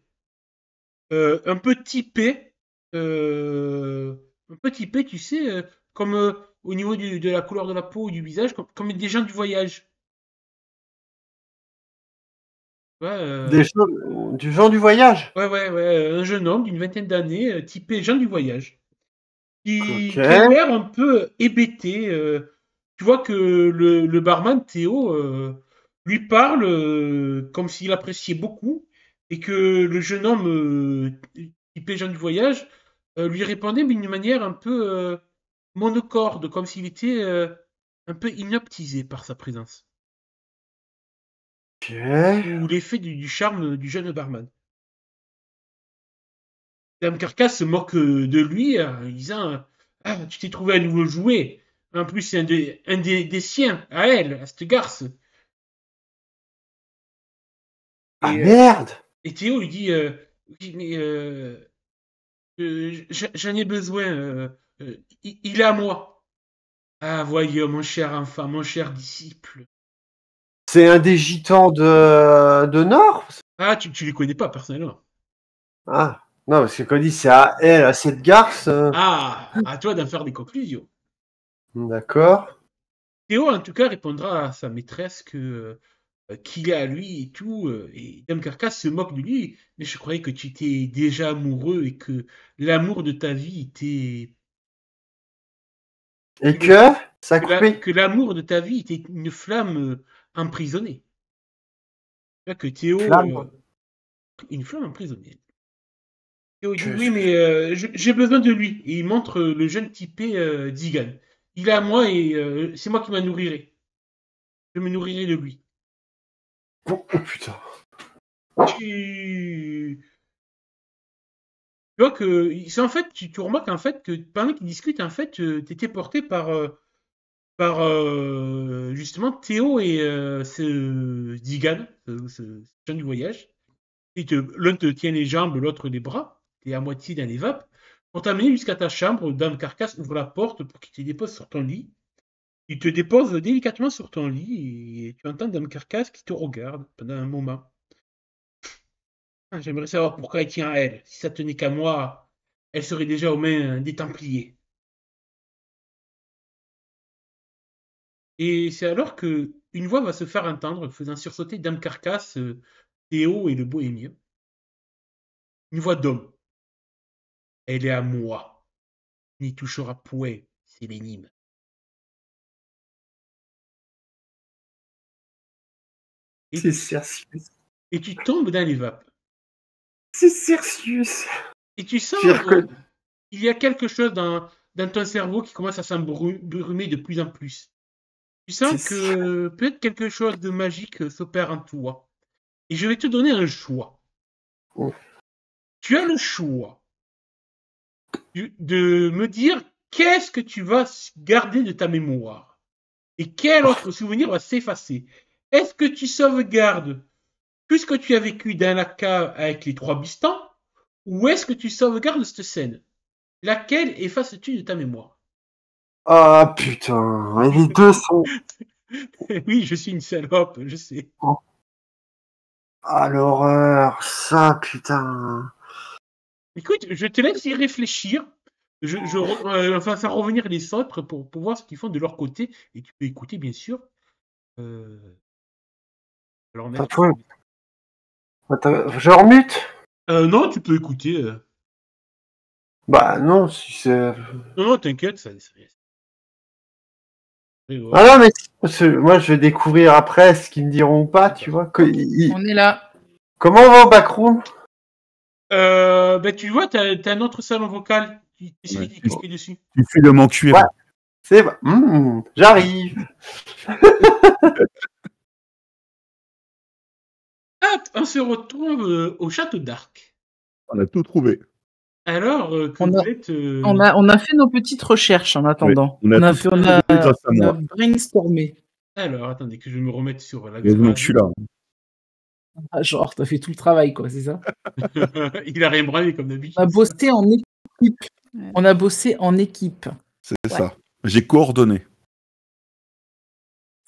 Un peu typé. Un peu typé, tu sais, comme au niveau de la couleur de la peau ou du visage, comme des gens du voyage. Ouais, Du genre du voyage. ouais, un jeune homme d'une vingtaine d'années, typé gens du voyage, Ok. qui a l'air un peu hébété. Tu vois que le barman, Théo, lui parle comme s'il appréciait beaucoup, et que le jeune homme, typé gens du voyage, lui répondait, mais d'une manière un peu monocorde, comme s'il était un peu hypnotisé par sa présence, Ok. ou l'effet du charme du jeune barman. Dame Carcasse se moque de lui en disant ah, tu t'es trouvé un nouveau jouet. En plus, c'est un des siens, à elle, à cette garce. Ah Et, merde. et Théo lui dit oui, mais j'en ai besoin. Il est à moi. Ah, voyons, mon cher enfant, mon cher disciple. C'est un des gitans de Nord. Ah, tu les connais pas personnellement. Ah non, parce que quand il dit c'est à elle, à cette garce. Ah, à toi d'en faire des conclusions. D'accord. Théo, en tout cas, répondra à sa maîtresse que qu'il est à lui et tout. Et Dame Carcasse se moque de lui. Mais je croyais que tu étais déjà amoureux et que l'amour de ta vie était. Et que ça a coupé. Que l'amour de ta vie était une flamme emprisonnée. Là, que Théo. Flamme. Une flamme emprisonnée. Théo dit oui, Que- mais j'ai besoin de lui. Et il montre le jeune typé Zigan. Il est à moi et c'est moi qui m'en nourrirai. Je me nourrirai de lui. Oh, oh, putain. Tu vois que c'est en fait tu remarques en fait que pendant qu'ils discutent en fait t'étais porté par justement Théo et ce Zigan, ce jeune du voyage. L'un te tient les jambes, l'autre les bras. T'es à moitié dans les vapes. Pour t'amener jusqu'à ta chambre, Dame Carcasse ouvre la porte pour qu'il te dépose sur ton lit. Il te dépose délicatement sur ton lit et tu entends Dame Carcasse qui te regarde pendant un moment. Ah, j'aimerais savoir pourquoi elle tient à elle. Si ça tenait qu'à moi, elle serait déjà aux mains des Templiers. Et c'est alors que une voix va se faire entendre, faisant sursauter Dame Carcasse, Théo et le bohémien. Une voix d'homme. Elle est à moi. N'y touchera point, c'est l'énigme. Et, C'est Cercius. et tu tombes dans les vapes. C'est Cercius. Et tu sens J'ai reconnu. il y a quelque chose dans ton cerveau qui commence à s'embrumer de plus en plus. Tu sens C'est que peut-être quelque chose de magique s'opère en toi. Et je vais te donner un choix. Oh. Tu as le choix de me dire qu'est-ce que tu vas garder de ta mémoire et quel autre souvenir va s'effacer. Est-ce que tu sauvegardes tout ce que tu as vécu dans la cave avec les 3 bistans ou est-ce que tu sauvegardes cette scène? Laquelle effaces-tu de ta mémoire? Ah putain, et les deux sont. Oui, je suis une salope, je sais. Ah l'horreur, ça putain. Écoute, je te laisse y réfléchir. Enfin, faire revenir les autres pour voir ce qu'ils font de leur côté. Et tu peux écouter, bien sûr. Alors, on a... Je remute? Non, tu peux écouter. Bah non, si c'est... Non, t'inquiète, ça. Ah non, mais moi je vais découvrir après ce qu'ils me diront ou pas, tu vois. On est là. Comment on va au backroom? Ben, tu vois, t'as un autre salon vocal. Tu essaies de cliquer dessus. Tu fais le cuir. Ouais. C'est vrai. J'arrive. Hop, on se retrouve au château d'Arc. On a tout trouvé. Alors, que On vous a- êtes... On a fait nos petites recherches en attendant. Oui, on a tout trouvé grâce à on a moi. brainstormé. Alors, attendez que je me remette sur la Heureusement que je suis là. Ah, genre, t'as fait tout le travail, quoi, c'est ça? Il a rien branlé comme d'habitude. On a bossé en équipe. Ouais. On a bossé en équipe. C'est ça. J'ai coordonné.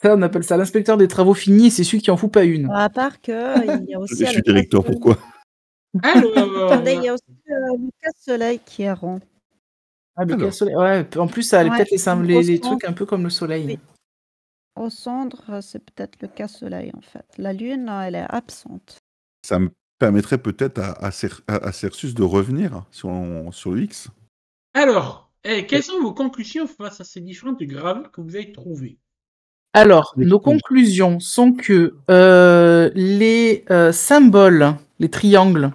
Ça, on appelle ça l'inspecteur des travaux finis et c'est celui qui en fout pas une. À part que il y a aussi... Je suis directeur, pourquoi? Alors, Attendez, il y a aussi le casse-soleil qui est rond. Ah, le Alors. casse-soleil. Ouais, en plus, ça a Ouais, peut-être les au trucs centre. un peu comme le soleil. Oui. Au centre, c'est peut-être le casse-soleil, en fait. La lune, elle est absente. Ça me permettrait peut-être à Cersus de revenir sur le X. alors, quelles sont vos conclusions face à ces différentes gravures que vous avez trouvées? Alors, Les nos coups. conclusions sont que les symboles, les triangles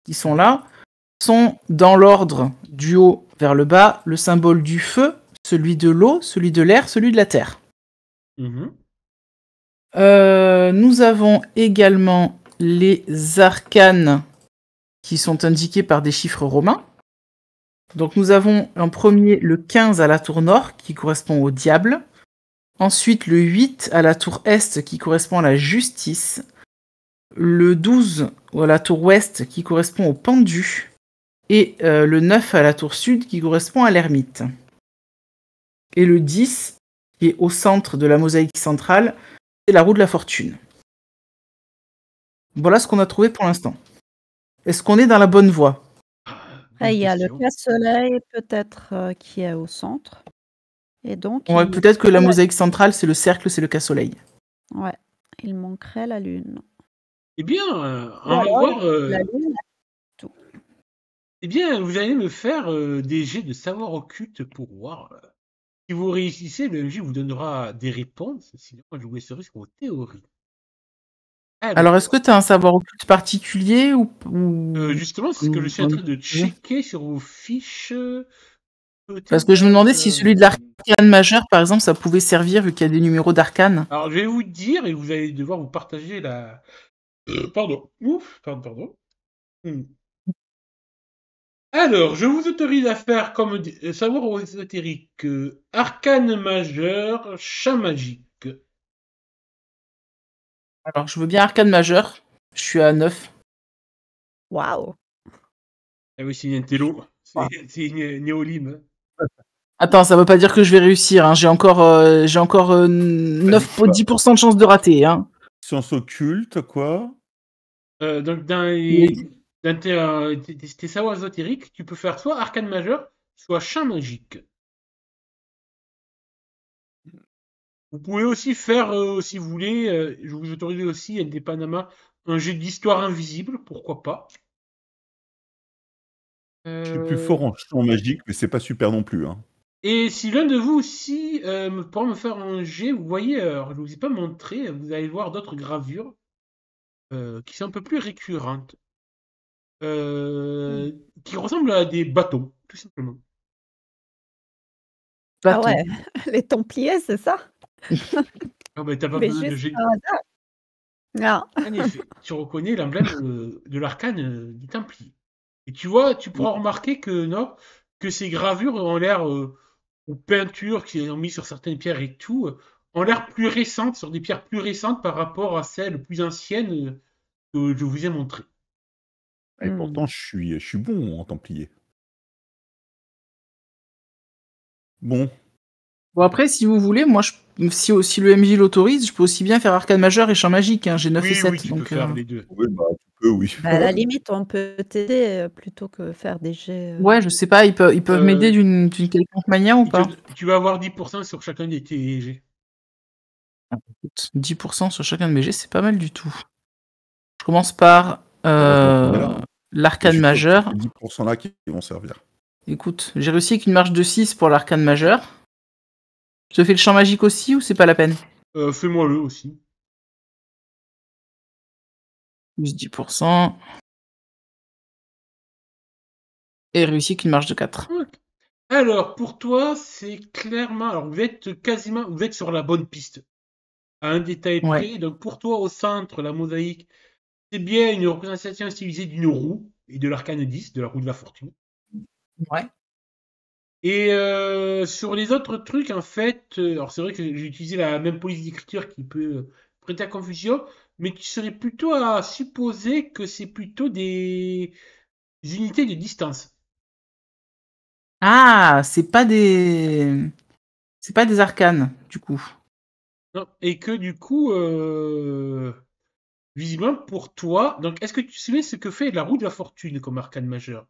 qui sont là, sont dans l'ordre du haut vers le bas, le symbole du feu, celui de l'eau, celui de l'air, celui de la terre. Mhm. Nous avons également les arcanes qui sont indiqués par des chiffres romains. Donc nous avons en premier le 15 à la tour nord qui correspond au diable. Ensuite le 8 à la tour est qui correspond à la justice. Le 12 à la tour ouest qui correspond au pendu. Et le 9 à la tour sud qui correspond à l'ermite. Et le 10 qui est au centre de la mosaïque centrale, c'est la roue de la fortune. Voilà ce qu'on a trouvé pour l'instant. Est-ce qu'on est dans la bonne voie? Après, il y a le Question. casse-soleil, peut-être, qui est au centre. Et donc, Ouais, il peut-être que la manquerait mosaïque centrale, c'est le cercle, c'est le cas-soleil. Ouais, il manquerait la lune. Eh bien, Ou on va alors, voir... la lune, Eh bien, vous allez me faire des jets de savoir occulte pour voir. Si vous réussissez, le MJ vous donnera des réponses. Sinon, je vous laisserai sur vos théories. Alors, est-ce que tu as un savoir occulte particulier ou... Justement, c'est ce que je suis en train de checker sur vos fiches. Parce que je me demandais si celui de l'arcane majeur, par exemple, ça pouvait servir vu qu'il y a des numéros d'arcane. Alors, je vais vous dire et vous allez devoir vous partager la... pardon. Ouf, pardon. Alors, je vous autorise à faire comme savoir ésotérique, arcane majeur, chat magique. Alors, je veux bien arcane majeur. Je suis à 9. waouh! Ah oui, c'est une intello. C'est une néolyme. Attends, ça veut pas dire que je vais réussir. Hein. J'ai encore 10% de chance de rater. Hein. Science occulte, quoi. Donc, dans tes savoirs ésotériques, tu peux faire soit arcane majeur, soit chat magique. Vous pouvez aussi faire, si vous voulez, je vous autorise aussi, indépendamment, un jeu d'histoire invisible, pourquoi pas. Je suis plus fort en champ magique, mais c'est pas super non plus. Hein. Et si l'un de vous aussi pourra me faire un jet, vous voyez, alors, je ne vous ai pas montré, vous allez voir d'autres gravures qui sont un peu plus récurrentes, qui ressemblent à des bateaux, tout simplement. Ah Bateau. ouais, les Templiers, c'est ça? Ah ben, t'as pas Mais besoin de juste jet. par hasard. Non. En effet, tu reconnais l'emblème de l'arcane du Templier. Et tu vois, tu pourras remarquer que non, que ces gravures ont l'air, ou peintures qui ont mis sur certaines pierres et tout, ont l'air plus récentes, sur des pierres plus récentes par rapport à celles plus anciennes que je vous ai montrées. Et pourtant, je suis bon en Templier. Bon. Bon, après, si vous voulez, moi, si le MJ l'autorise, je peux aussi bien faire arcane majeur et champ magique. Hein. J'ai 9 et 7. tu donc, peux faire les deux. Oui, bah, tu peux, oui. Bah, à la limite, on peut t'aider plutôt que faire des jets. Ouais, je sais pas, ils peuvent m'aider d'une quelconque manière ou pas? Tu vas avoir 10% sur chacun des TG. Écoute, 10% sur chacun de mes jets, c'est pas mal du tout. Je commence par l'arcane majeur. C'est 10% là qui vont servir. Écoute, j'ai réussi avec une marge de 6 pour l'arcane majeur. Je te fais le champ magique aussi ou c'est pas la peine? Fais-moi-le aussi. Plus 10%. Et réussi avec une marge de 4. Ok. Alors, pour toi, c'est clairement... Alors, vous êtes sur la bonne piste. À un détail près. Ouais. Donc, pour toi, au centre, la mosaïque, c'est bien une représentation stylisée d'une roue et de l'arcane 10, de la roue de la fortune. Ouais. Et sur les autres trucs, en fait, alors c'est vrai que j'ai utilisé la même police d'écriture qui peut prêter à confusion, mais tu serais plutôt à supposer que c'est plutôt des unités de distance. Ah, c'est pas des arcanes, du coup. Non, et que du coup, visiblement pour toi, donc est-ce que tu sais ce que fait la roue de la fortune comme arcane majeur?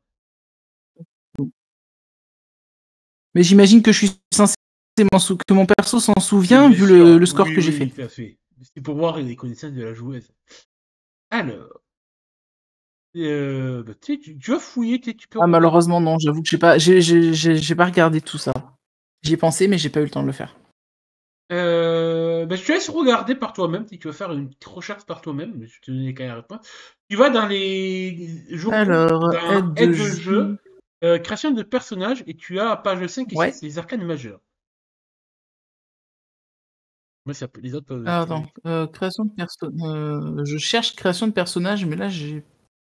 Mais j'imagine que je suis censé que mon perso s'en souvient Bien vu sûr. le score Oui, que j'ai oui, fait. tout à fait. C'est pour voir les connaissances de la joueuse. Alors, bah, tu vas fouiller, tu peux Ah, regarder. malheureusement, non, j'avoue que j'ai pas regardé tout ça. J'y ai pensé, mais j'ai pas eu le temps de le faire. Bah, je te laisse regarder par toi-même, si tu veux faire une petite recherche par toi-même, mais je te donne quand même la réponse. Tu vas dans les journaux, Alors, dans aide de jeu, création de personnages, et tu as à page 5 et Ouais. 6 les arcanes majeurs. Moi, les autres peuvent... Attends, création de personnage. Je cherche création de personnage, mais là, j'ai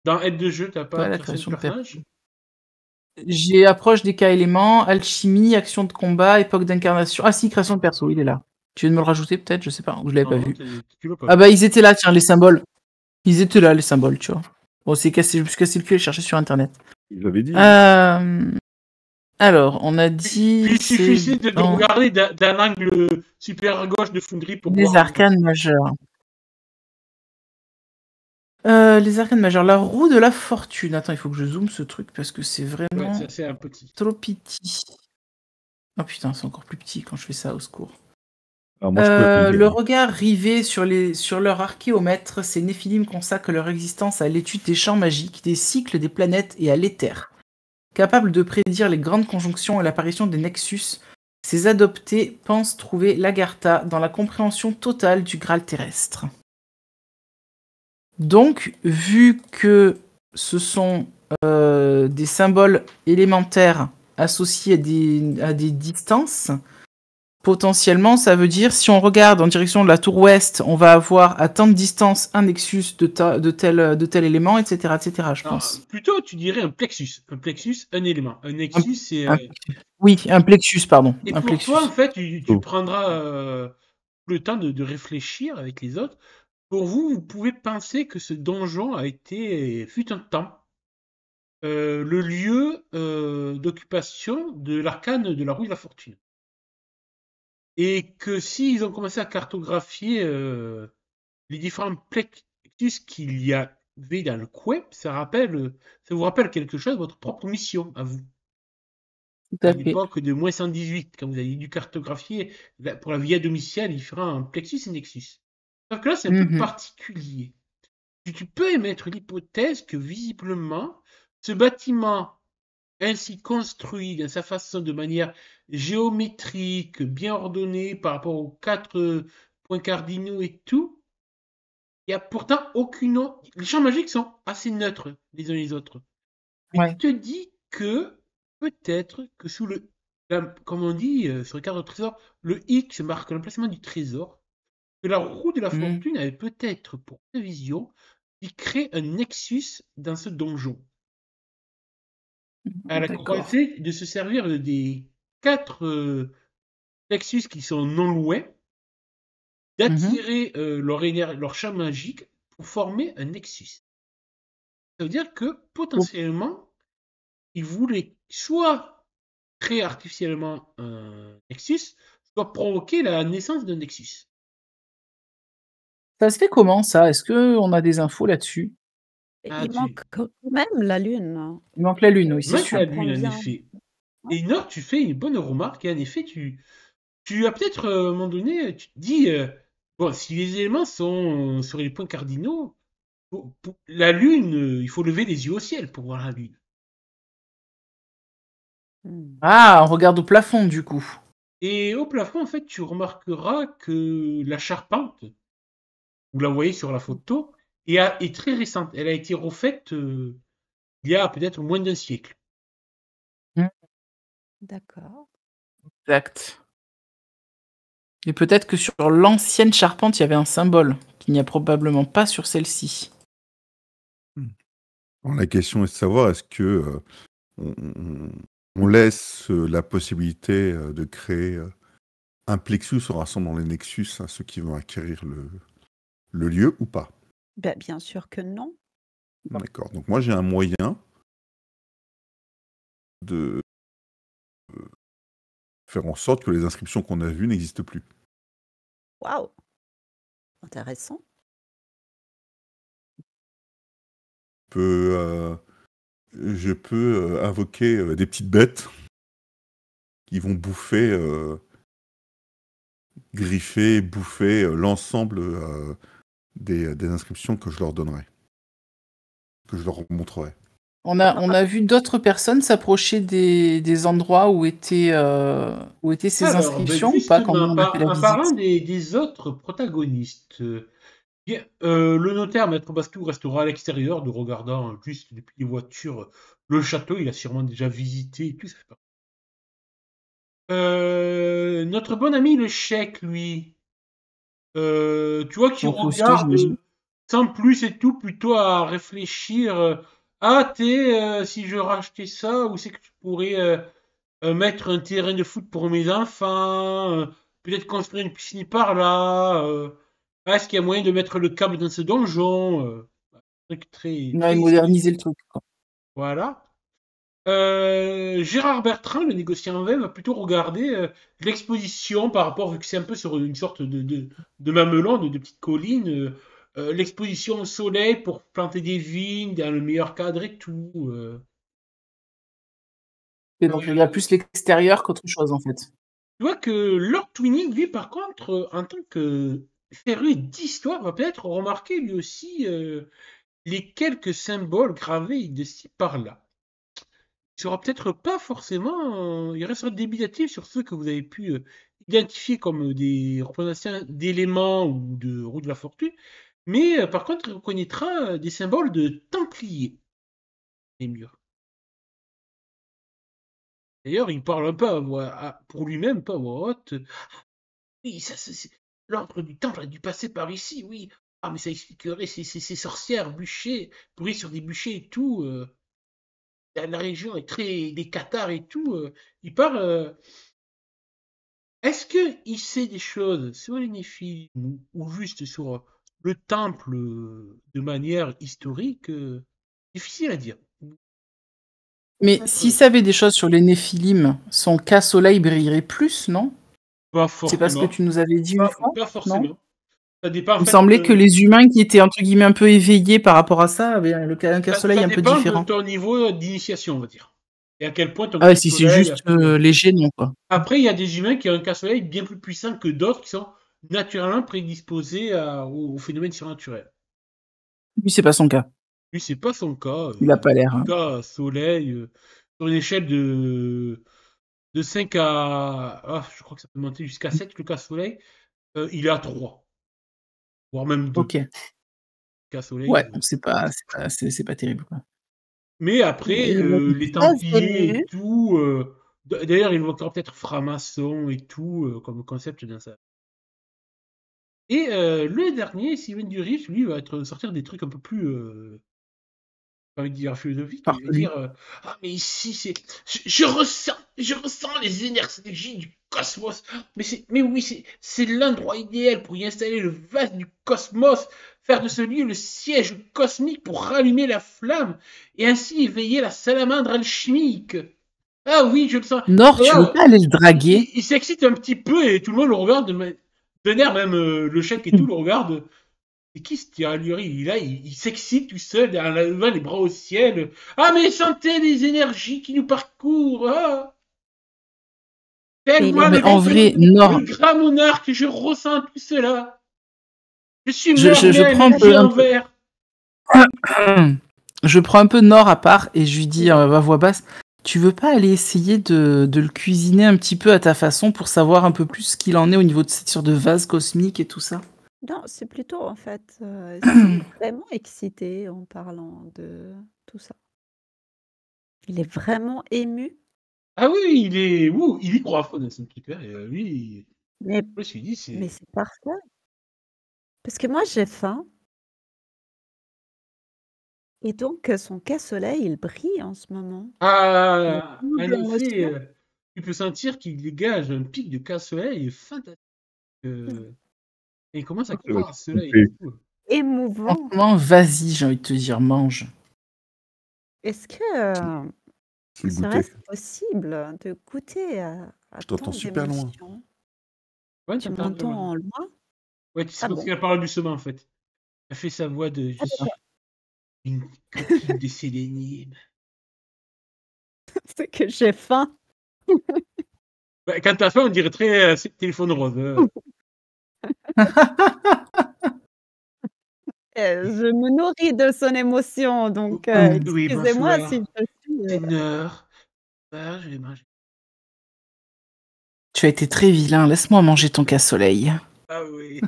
Dans aide de jeu, t'as pas pas la création de création de personnage? J'ai approche des cas éléments, alchimie, action de combat, époque d'incarnation. Ah si, création de perso, il est là. Tu viens de me le rajouter peut-être, je sais pas, ou je l'avais pas Non, vu. tu l'as pas Ah vu. bah ils étaient là, tiens, les symboles. Ils étaient là, les symboles, tu vois. Bon, je me suis cassé le cul et chercher sur internet. Ils avaient dit. Alors, on a dit. Il suffisait de dans regarder d'un angle super à gauche de Foundry pour les voir. arcanes majeures. Les arcanes majeures. La roue de la fortune. Attends, il faut que je zoome ce truc parce que c'est Ouais, vraiment c'est un petit. trop petit. Oh putain, c'est encore plus petit quand je fais ça, au secours. Alors, moi, je peux Le regard rivé sur leur archéomètre, ces Néphilim consacrent leur existence à l'étude des champs magiques, des cycles des planètes et à l'éther. Capables de prédire les grandes conjonctions et l'apparition des nexus, ces adoptés pensent trouver l'Agartha dans la compréhension totale du Graal terrestre. Donc, vu que ce sont des symboles élémentaires associés à des distances, potentiellement, ça veut dire, si on regarde en direction de la tour ouest, on va avoir à tant de distance un nexus de tel élément, etc., je pense. Plutôt, tu dirais un plexus. Un plexus, un élément. Un nexus, c'est... Oui, un plexus, pardon. Et un pour plexus. toi, en fait, tu prendras le temps de réfléchir avec les autres. Pour vous, vous pouvez penser que ce donjon a été, fut un temps, le lieu d'occupation de l'arcane de la roue de la fortune. Et que s'ils ont commencé à cartographier les différents plexus qu'il y avait dans le coin, ça vous rappelle quelque chose de votre propre mission à vous. Tout À à fait. l'époque de moins 118, quand vous avez dû cartographier pour la via domiciale les différents plexus et nexus. Sauf que là, c'est un peu particulier. Tu peux émettre l'hypothèse que visiblement, ce bâtiment ainsi construit dans sa façon de manière géométrique, bien ordonnée par rapport aux 4 points cardinaux et tout, il n'y a pourtant aucune... Les champs magiques sont assez neutres les uns les autres. Mais Ouais. tu te dis que peut-être que sous le... Comme on dit sur les cartes de trésor, le X marque l'emplacement du trésor, que la roue de la fortune avait peut-être pour prévision d'y créer un nexus dans ce donjon. Elle a croisé de se servir des 4 nexus qui sont non loin, d'attirer leur champ magique pour former un nexus. Ça veut dire que potentiellement, ils voulaient soit créer artificiellement un nexus, doit provoquer la naissance d'un Nexus. Ça se fait comment ça? Est-ce qu'on a des infos là-dessus? Ah, Il manque quand même la lune. Il manque la lune, oui, c'est Manque sûr. la Comprends lune, en bien. effet. Ouais. Et Nord, tu fais une bonne remarque, et en effet, tu as peut-être, à un moment donné, tu te dis, bon, si les éléments sont sur les points cardinaux, la lune, il faut lever les yeux au ciel pour voir la lune. Ah, on regarde au plafond du coup. Et au plafond, en fait, tu remarqueras que la charpente, vous la voyez sur la photo, est très récente. Elle a été refaite il y a peut-être moins d'un siècle. D'accord. Exact. Et peut-être que sur l'ancienne charpente, il y avait un symbole qu'il n'y a probablement pas sur celle-ci. Alors, la question est de savoir, est-ce que on laisse la possibilité de créer un plexus en rassemblant les nexus à ceux qui vont acquérir le lieu ou pas? Ben, bien sûr que non. D'accord. Donc moi, j'ai un moyen de faire en sorte que les inscriptions qu'on a vues n'existent plus. Waouh. Intéressant. Je peux invoquer des petites bêtes qui vont bouffer, griffer, bouffer l'ensemble des inscriptions que je leur donnerai, que je leur montrerai. On a vu d'autres personnes s'approcher des endroits où étaient ces Alors, inscriptions ou pas quand on a fait la en parlant visite? des autres protagonistes, le notaire Maître Bastou restera à l'extérieur, de regardant juste depuis les voitures le château. Il a sûrement déjà visité et tout ça. Notre bon ami le Cheikh, lui, tu vois qu'il Son costaud, regarde j'imagine. sans plus et tout, plutôt à réfléchir. Ah, si je rachetais ça, où c'est que tu pourrais mettre un terrain de foot pour mes enfants, peut-être construire une piscine par là. Est-ce qu'il y a moyen de mettre le câble dans ce donjon? Truc très, Ouais, très moderniser le truc, quoi. voilà. Gérard Bertrand, le négociant en vin, va plutôt regarder l'exposition par rapport, vu que c'est un peu sur une sorte de mamelon, de petite colline, l'exposition au soleil pour planter des vignes dans le meilleur cadre et tout. Et donc, il regarde plus l'extérieur qu'autre chose, en fait. Tu vois que Lord Twinning, lui, par contre, en tant que féru d'histoire, va peut-être remarquer lui aussi les quelques symboles gravés de-ci par-là. Il sera peut-être pas forcément. Il restera débitatif sur ceux que vous avez pu identifier comme des représentations d'éléments ou de roues de la fortune, mais par contre, il reconnaîtra des symboles de Templiers, les murs. D'ailleurs, il parle un peu pour lui-même, pas à voix haute. Oui, l'ordre du temple a dû passer par ici, oui. Ah, mais ça expliquerait ces sorcières bûchées, pourries sur des bûchers et tout. La région est très des cathares et tout. Il parle. Est-ce qu'il sait des choses sur les Néphilim ou juste sur le temple de manière historique? Difficile à dire. Mais s'il savait des choses sur les Néphilim, son cas-soleil brillerait plus, non? Pas C'est pas ce que forcément. tu nous avais dit une fois, Pas non? forcément. Ça dépend en Il me fait. semblait que les humains qui étaient entre guillemets un peu éveillés par rapport à ça avaient un cas-soleil Ça un peu dépend de différent. ton niveau d'initiation, on va dire. Et à quel point ton Ah ouais, si c'est cas-soleil. juste léger, non, quoi. Après, il y a des humains qui ont un cas-soleil bien plus puissant que d'autres qui sont naturellement prédisposés aux phénomènes surnaturels. Lui, c'est pas son cas. Lui, c'est pas son cas. Il a pas l'air. En tout cas, soleil, sur une échelle de 5 à. Ah, je crois que ça peut monter jusqu'à 7, le cas soleil. Il est à 3, voire même 2 Ok. cas soleil. Ouais, donc c'est pas terrible, quoi. Mais après, Et il a les 13 Templiers et élus. tout. D'ailleurs, il évoquera peut-être franc-maçon et tout comme concept dans ça. Et le dernier, Steven Durif, lui, va sortir des trucs un peu plus. J'ai envie de dire philosophique, il va Farfelu. dire ah, mais ici c'est je ressens les énergies du cosmos. Mais oui, c'est l'endroit idéal pour y installer le vase du cosmos, faire de ce lieu le siège cosmique pour rallumer la flamme et ainsi éveiller la salamandre alchimique. Ah oui, je le sens. Nord, tu veux D'ailleurs, pas aller le draguer? il s'excite un petit peu et tout le monde le regarde de nerfs, même le chèque et tout le regarde. Et qui se tire à lui? Il s'excite tout seul, en levant les bras au ciel. Ah, mais sentez les énergies qui nous parcourent. Ah. Mais il est Tellement Mais en vrai, Nord, le grand monarque, je ressens tout cela. Je suis je Merlin, prends les yeux en vert. je prends un peu Nord à part et je lui dis à voix basse, tu veux pas aller essayer de le cuisiner un petit peu à ta façon pour savoir un peu plus ce qu'il en est au niveau de cette sorte de vase cosmique et tout ça? Non, c'est plutôt en fait, il est vraiment excité en parlant de tout ça. Il est vraiment ému, Ah oui, il y croit, Faune, c'est un petit peu. Et lui, mais je me suis dit, mais c'est. c'est parfait. Parce que moi j'ai faim et donc son casse-soleil, il brille en ce moment. Il est Ah, plein en effet, d'émotions. tu peux sentir qu'il dégage un pic de casse-soleil fantastique. Et il commence à Ça va croire te à cela et couper. tout. Émouvant. Franchement, vas-y, j'ai envie de te dire, mange. Est-ce que C'est le goûter. serait-ce possible de goûter à Je t'entends tant super loin. d'émotions? Ouais, Tu tu parles vraiment. m'entends loin? Ouais, c'est Ah parce bon? qu'elle parle doucement en fait. Elle fait sa voix de Ah je suis d'accord. une coquille de sélénium. C'est que j'ai faim. Bah, quand t'as faim, on dirait très téléphone rose. Je me nourris de son émotion, donc Oui, excusez-moi si bonsoir. je suis, C'est une heure. Ah, je vais manger. Tu as été très vilain, laisse-moi manger ton casse-soleil. Ah oui.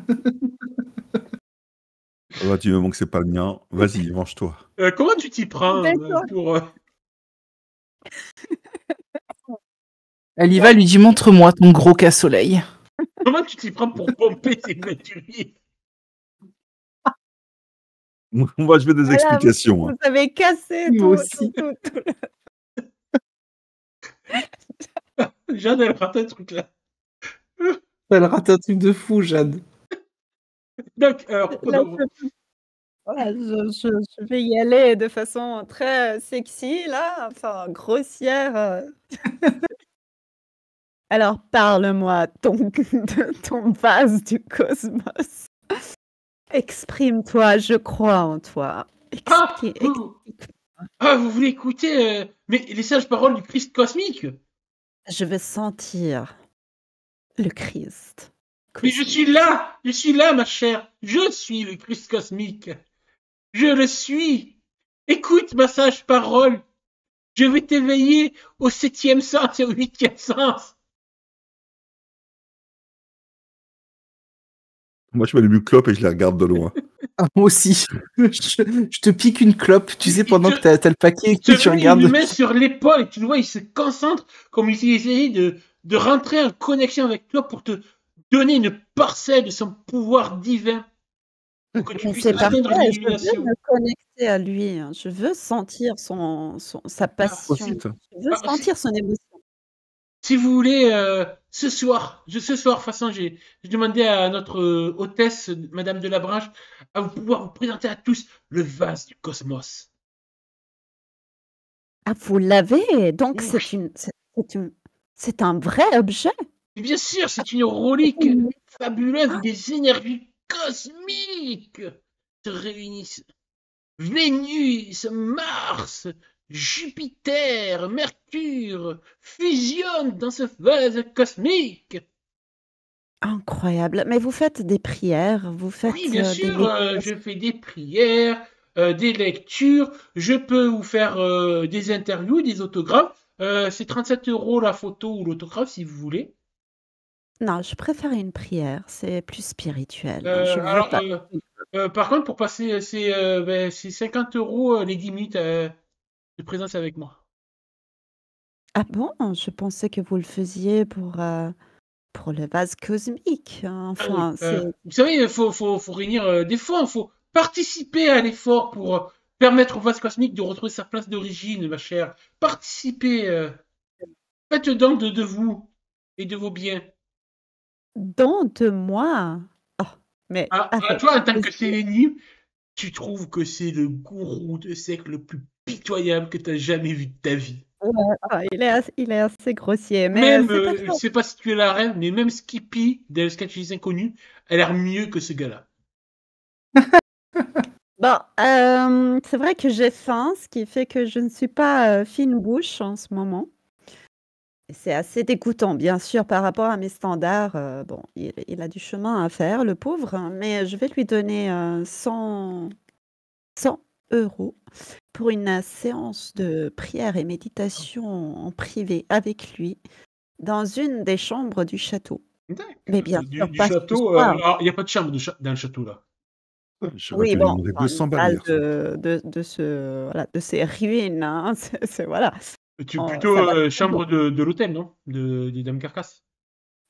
Ah bah, tu me montres que c'est pas le mien. Vas-y, mange-toi. Comment tu t'y prends D'accord. pour. Elle y va, lui dit, montre-moi ton gros casse-soleil. Comment tu t'y prends pour pomper tes maturiers? Moi, je veux des Voilà, explications. vous Hein. avez cassé Moi tout aussi. Jeanne, elle rate un truc là. Elle rate un truc de fou, Jade. Donc, là, voilà, je vais y aller de façon très sexy là, enfin grossière. Alors parle-moi de ton vase du cosmos. Exprime-toi, je crois en toi. Ah, vous, vous voulez écouter mais les sages paroles du Christ cosmique? Je veux sentir le Christ Mais je suis là, ma chère. Je suis le Christ cosmique. Je le suis. Écoute ma sage parole. Je vais t'éveiller au 7e sens et au 8e sens. Moi, je m'allume une clope et je les regarde de loin. Ah, moi aussi. Je te pique une clope, tu sais, Il pendant que t'as le paquet et se que tu met regardes. une main sur l'épaule et tu le vois, il se concentre comme s'il essayait de rentrer en connexion avec toi pour te donner une parcelle de son pouvoir divin. Pour que tu Mais puisses c'est parfait, atteindre je veux l'illumination. me connecter à lui, hein. Je veux sentir sa passion. Profite. Je veux sentir son émotion. Si vous voulez, ce soir, de toute façon, j'ai demandé à notre hôtesse, Madame de la Branche, à pouvoir vous présenter à tous le vase du cosmos. Ah, vous l'avez? Donc Oui. c'est un vrai objet? Et bien sûr, c'est une relique fabuleuse où des énergies cosmiques se réunissent. Vénus, Mars, Jupiter, Mercure fusionnent dans ce vase cosmique. Incroyable. Mais vous faites des prières, vous Oui, faites, bien des sûr, méditations? je fais des prières, des lectures, je peux vous faire des interviews, des autographes. C'est 37 € la photo ou l'autographe si vous voulez. Non, je préfère une prière, c'est plus spirituel, hein, je veux Alors, pas. par contre, pour passer, c'est 50 € les 10 minutes de présence avec moi. Ah bon? Je pensais que vous le faisiez pour le vase cosmique, hein, Ah oui, enfin, c'est vous savez, faut réunir des fonds, il faut participer à l'effort pour permettre au vase cosmique de retrouver sa place d'origine, ma chère. Participez, faites don de vous et de vos biens. don de moi. Oh, mais avec Toi, en tant que plaisir. sélénime, tu trouves que c'est le gourou de secte le plus pitoyable que tu as jamais vu de ta vie. Ouais, il est assez grossier, mais Même, c'est pas je grave. sais pas si tu es la reine, mais même Skippy, des Sketch des Inconnus, a l'air mieux que ce gars-là. Bon, c'est vrai que j'ai faim, ce qui fait que je ne suis pas, fine bouche en ce moment. Et c'est assez dégoûtant, bien sûr, par rapport à mes standards, bon, il a du chemin à faire, le pauvre, hein, mais je vais lui donner, 100 € pour une, séance de prière et méditation en privé avec lui, dans une des chambres du château. Mais D'accord. bien sûr Du pas ce château, soir. alors, il n'y a pas de chambre dans le château, là. J'aurais Oui, dû lui bon, demander dans une 200 balles salle hier soir. de ce voilà, de ces ruines, hein, c'est voilà. Plutôt Ça date très chambre de l'hôtel, non? De Dame Carcasse.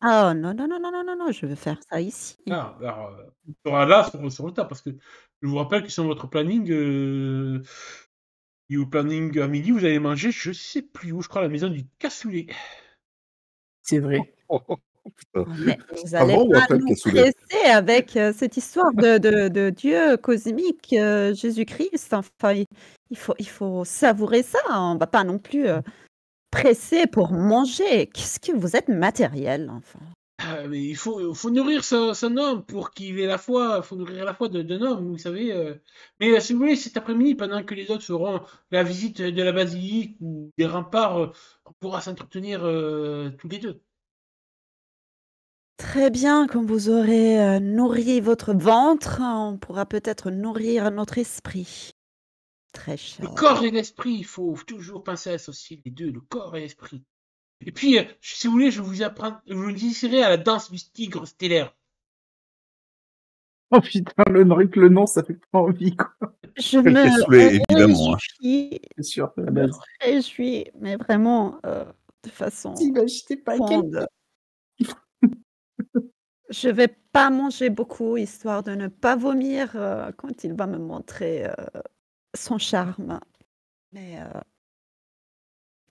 ah non, non, non, non, non, non, non, je veux faire ça ici. Ah, alors, tu seras là sur le tas, parce que je vous rappelle que sur votre planning, et au planning à midi, vous allez manger, je sais plus où, je crois à la maison du cassoulet. C'est vrai. Putain. Mais vous allez Avant ou pas après le nous cassoulet? presser avec, cette histoire de Dieu cosmique, Jésus-Christ. Enfin, il faut savourer ça. On va pas non plus, presser pour manger. Qu'est-ce que vous êtes matériel, enfin. Ah, mais il faut nourrir son homme pour qu'il ait la foi. Il faut nourrir la foi d'un homme, vous savez. Mais si vous voulez, cet après-midi, pendant que les autres feront la visite de la basilique ou des remparts, on pourra s'entretenir tous les deux. Très bien, quand vous aurez, nourri votre ventre, on pourra peut-être nourrir notre esprit. Très Le cher. corps et l'esprit, il faut toujours penser à associer les deux, le corps et l'esprit. Et puis, si vous voulez, je vous initierai à la danse du tigre stellaire. Oh putain, le nom, ça fait pas envie, quoi. Je Le me cassoulet, évidemment. Hein. réjouis, C'est sûr, à la je me base. réjouis, mais vraiment, de façon T'imagines pas profonde. Je vais pas manger beaucoup, histoire de ne pas vomir, quand il va me montrer, son charme. Mais,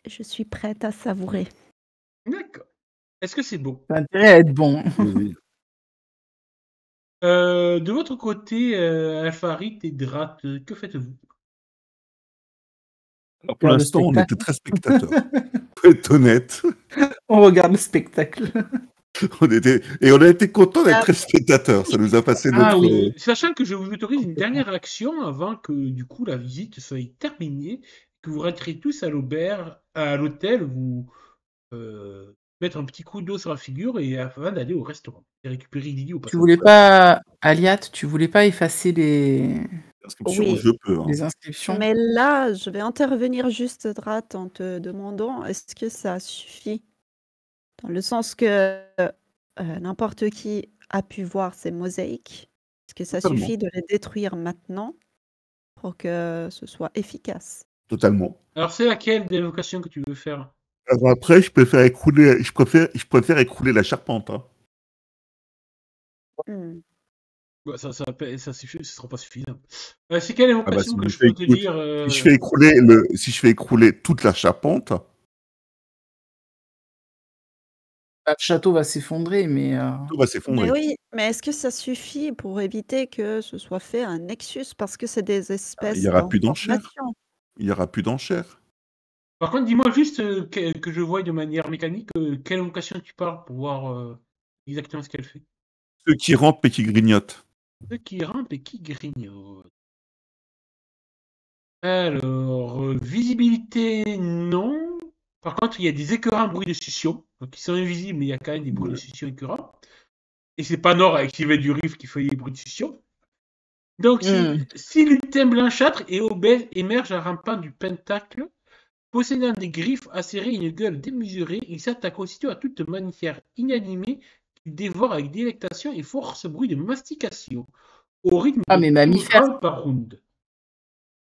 je suis prête à savourer. D'accord. Est-ce que c'est beau? T'as intérêt à être bon. Oui. De votre côté, Alpharit et Drat, que faites-vous? Alors pour Regarde le l'instant, on spectacle. était très spectateurs. Faut être honnête. On regarde le spectacle. On a été contents d'être très spectateurs. Ça nous a passé Ah notre. oui, sachant que je vous autorise une dernière action avant que du coup la visite soit terminée, que vous rentrez tous à l'hôtel, vous mettre un petit coup d'eau sur la figure et avant d'aller au restaurant et récupérer Lily au Tu passage. voulais pas, Aliat, tu voulais pas effacer les Inscription, Oui. je peux. Hein. inscriptions? Mais là, je vais intervenir juste, Drat, en te demandant, est-ce que ça suffit? Dans le sens que, n'importe qui a pu voir ces mosaïques. Est-ce que ça Totalement. suffit de les détruire maintenant pour que ce soit efficace? Totalement. Alors c'est laquelle des invocations que tu veux faire? Alors après, je préfère écrouler la charpente. Hein. Mmh. Bah, ça suffit, ce sera pas suffisant. C'est quelle évocation si que je je fais peux te écoute, dire si je fais écrouler toute la charpente, Le château va s'effondrer, mais tout va Mais s'effondrer. oui, mais est-ce que ça suffit pour éviter que ce soit fait un nexus? Parce que c'est des Il espèces n'y aura plus d'enchères. d'informations. Il n'y aura plus d'enchères. Par contre, dis-moi juste que je voie de manière mécanique quelle évocation tu parles pour voir exactement ce qu'elle fait. Ceux qui rampent et qui grignotent. Ceux qui rampent et qui grignotent. Alors, visibilité, non. Par contre, il y a des écœurants bruits de succion, donc ils sont invisibles, mais il y a quand même des bruits de succion écœurants. Et c'est pas Nord avec Sylvain du Riff qui fait des bruits de succion. Donc, si lutin blanchâtre et obèse émerge en rampant du pentacle, possédant des griffes acérées et une gueule démesurée, il s'attaque aussitôt à toute matière inanimée qu'il dévore avec délectation et force bruit de mastication, au rythme mais de mammifère. 2 rounds par round.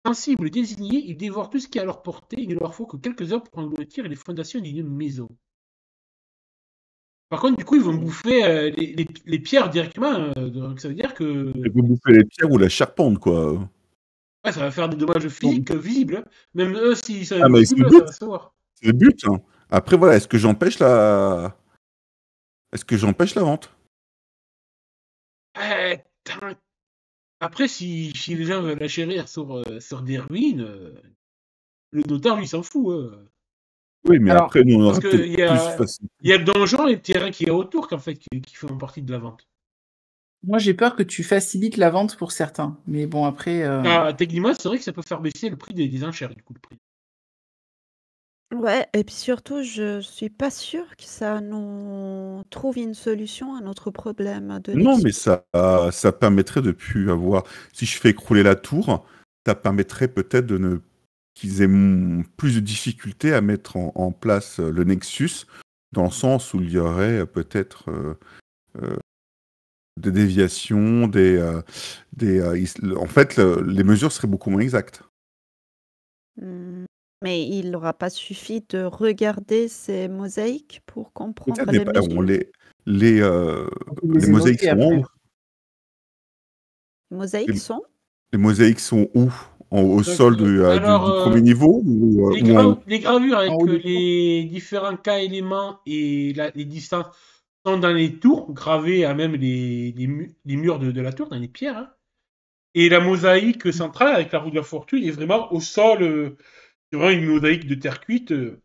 Sensibles désignés, ils dévorent tout ce qui est à leur portée, il ne leur faut que quelques heures pour engloutir les fondations d'une maison. Par contre, du coup, ils vont bouffer les pierres directement, donc ça veut dire que Ils vont bouffer les pierres ou la charpente, quoi. ouais, ça va faire des dommages physiques visibles. Hein. Même eux, s'ils sont mais c'est invisibles, le ça but. va se voir. C'est le but. Hein. Après, voilà, est-ce que j'empêche la vente? Après, si les gens veulent achérir sur des ruines, le notaire, lui, s'en fout. Oui, mais Alors, après, nous, on Parce aura que peut-être il y plus a, facile. il y a le donjon et le terrain qui est autour qu'en fait, qui font partie de la vente. moi, j'ai peur que tu facilites la vente pour certains. Mais bon, après, Techniquement, c'est vrai que ça peut faire baisser le prix des enchères, du coup, le prix. Ouais, et puis surtout, je suis pas sûre que ça nous trouve une solution à notre problème de Non, Nexus. mais ça permettrait de plus avoir. Si je fais écrouler la tour, ça permettrait peut-être de ne qu'ils aient plus de difficultés à mettre en place le Nexus, dans le sens où il y aurait peut-être des déviations, en fait, les mesures seraient beaucoup moins exactes. Mmh, mais il n'aura pas suffi de regarder ces mosaïques pour comprendre Peut-être, mais les bon, mesures? on peut les les mosaïques évoquer sont après. où? Les mosaïques Les, sont? les mosaïques sont où? Au Donc, sol du premier niveau ou en haut? les gravures En avec haut du tour. les différents cas éléments et les distances sont dans les tours, gravées à même les murs de la tour, dans les pierres. Hein. Et la mosaïque centrale avec la roue de la fortune est vraiment au sol, c'est vraiment une mosaïque de terre cuite Mais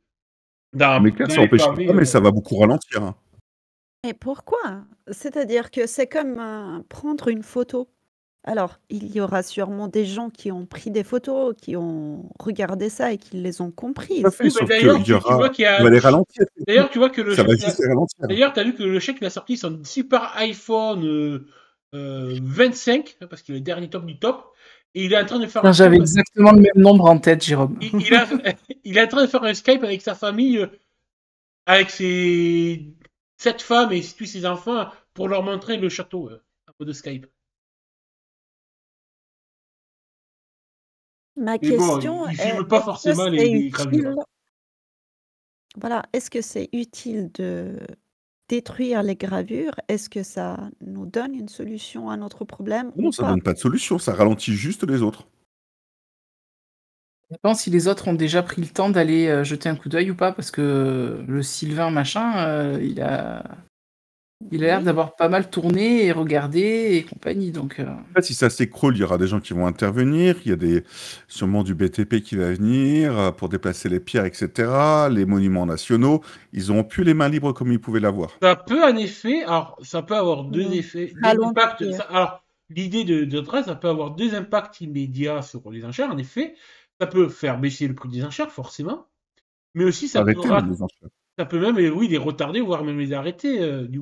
clair, dans ça les n'empêchera pavés. pas, mais ça va beaucoup ralentir, hein. Et pourquoi? C'est-à-dire que c'est comme, prendre une photo. Alors, il y aura sûrement des gens qui ont pris des photos, qui ont regardé ça et qui les ont Tout à comprises. fait, Oui, mais sauf d'ailleurs, qu'il y tu aura, vois qu'il y ça a. va les ralentir. D'ailleurs, tu vois que Ça va juste les ralentir. D'ailleurs, tu as vu que le chèque il a sorti son super iPhone 25, parce qu'il est le dernier top du top, et il est en train de faire un Putain, j'avais Skype. exactement le même nombre en tête, Jérôme. Il est en train de faire un Skype avec sa famille, avec ses 7 femmes et tous ses enfants, pour leur montrer le château, à mode de Skype. Ma Mais bon, question il est, filme pas est-ce que forcément c'est les gravures. utile? Voilà, est-ce que c'est utile de détruire les gravures? Est-ce que ça nous donne une solution à notre problème Non, ou ça pas? donne pas de solution, ça ralentit juste les autres. Je pense si les autres ont déjà pris le temps d'aller jeter un coup d'œil ou pas, parce que le Sylvain machin, il a l'air Oui. d'avoir pas mal tourné et regardé et compagnie. Donc, En fait, si ça s'écroule, il y aura des gens qui vont intervenir, il y a sûrement du BTP qui va venir pour déplacer les pierres, etc. Les monuments nationaux, ils n'auront plus les mains libres comme ils pouvaient l'avoir. Ça peut en effet, alors ça peut avoir deux Mmh. effets, deux impacts. Ralentir. Alors l'idée de Dredd, ça peut avoir deux impacts immédiats sur les enchères. En effet, ça peut faire baisser le prix des enchères forcément, mais aussi Arrêtez même les enchères. ça peut même, oui, les retarder, voire même les arrêter. Du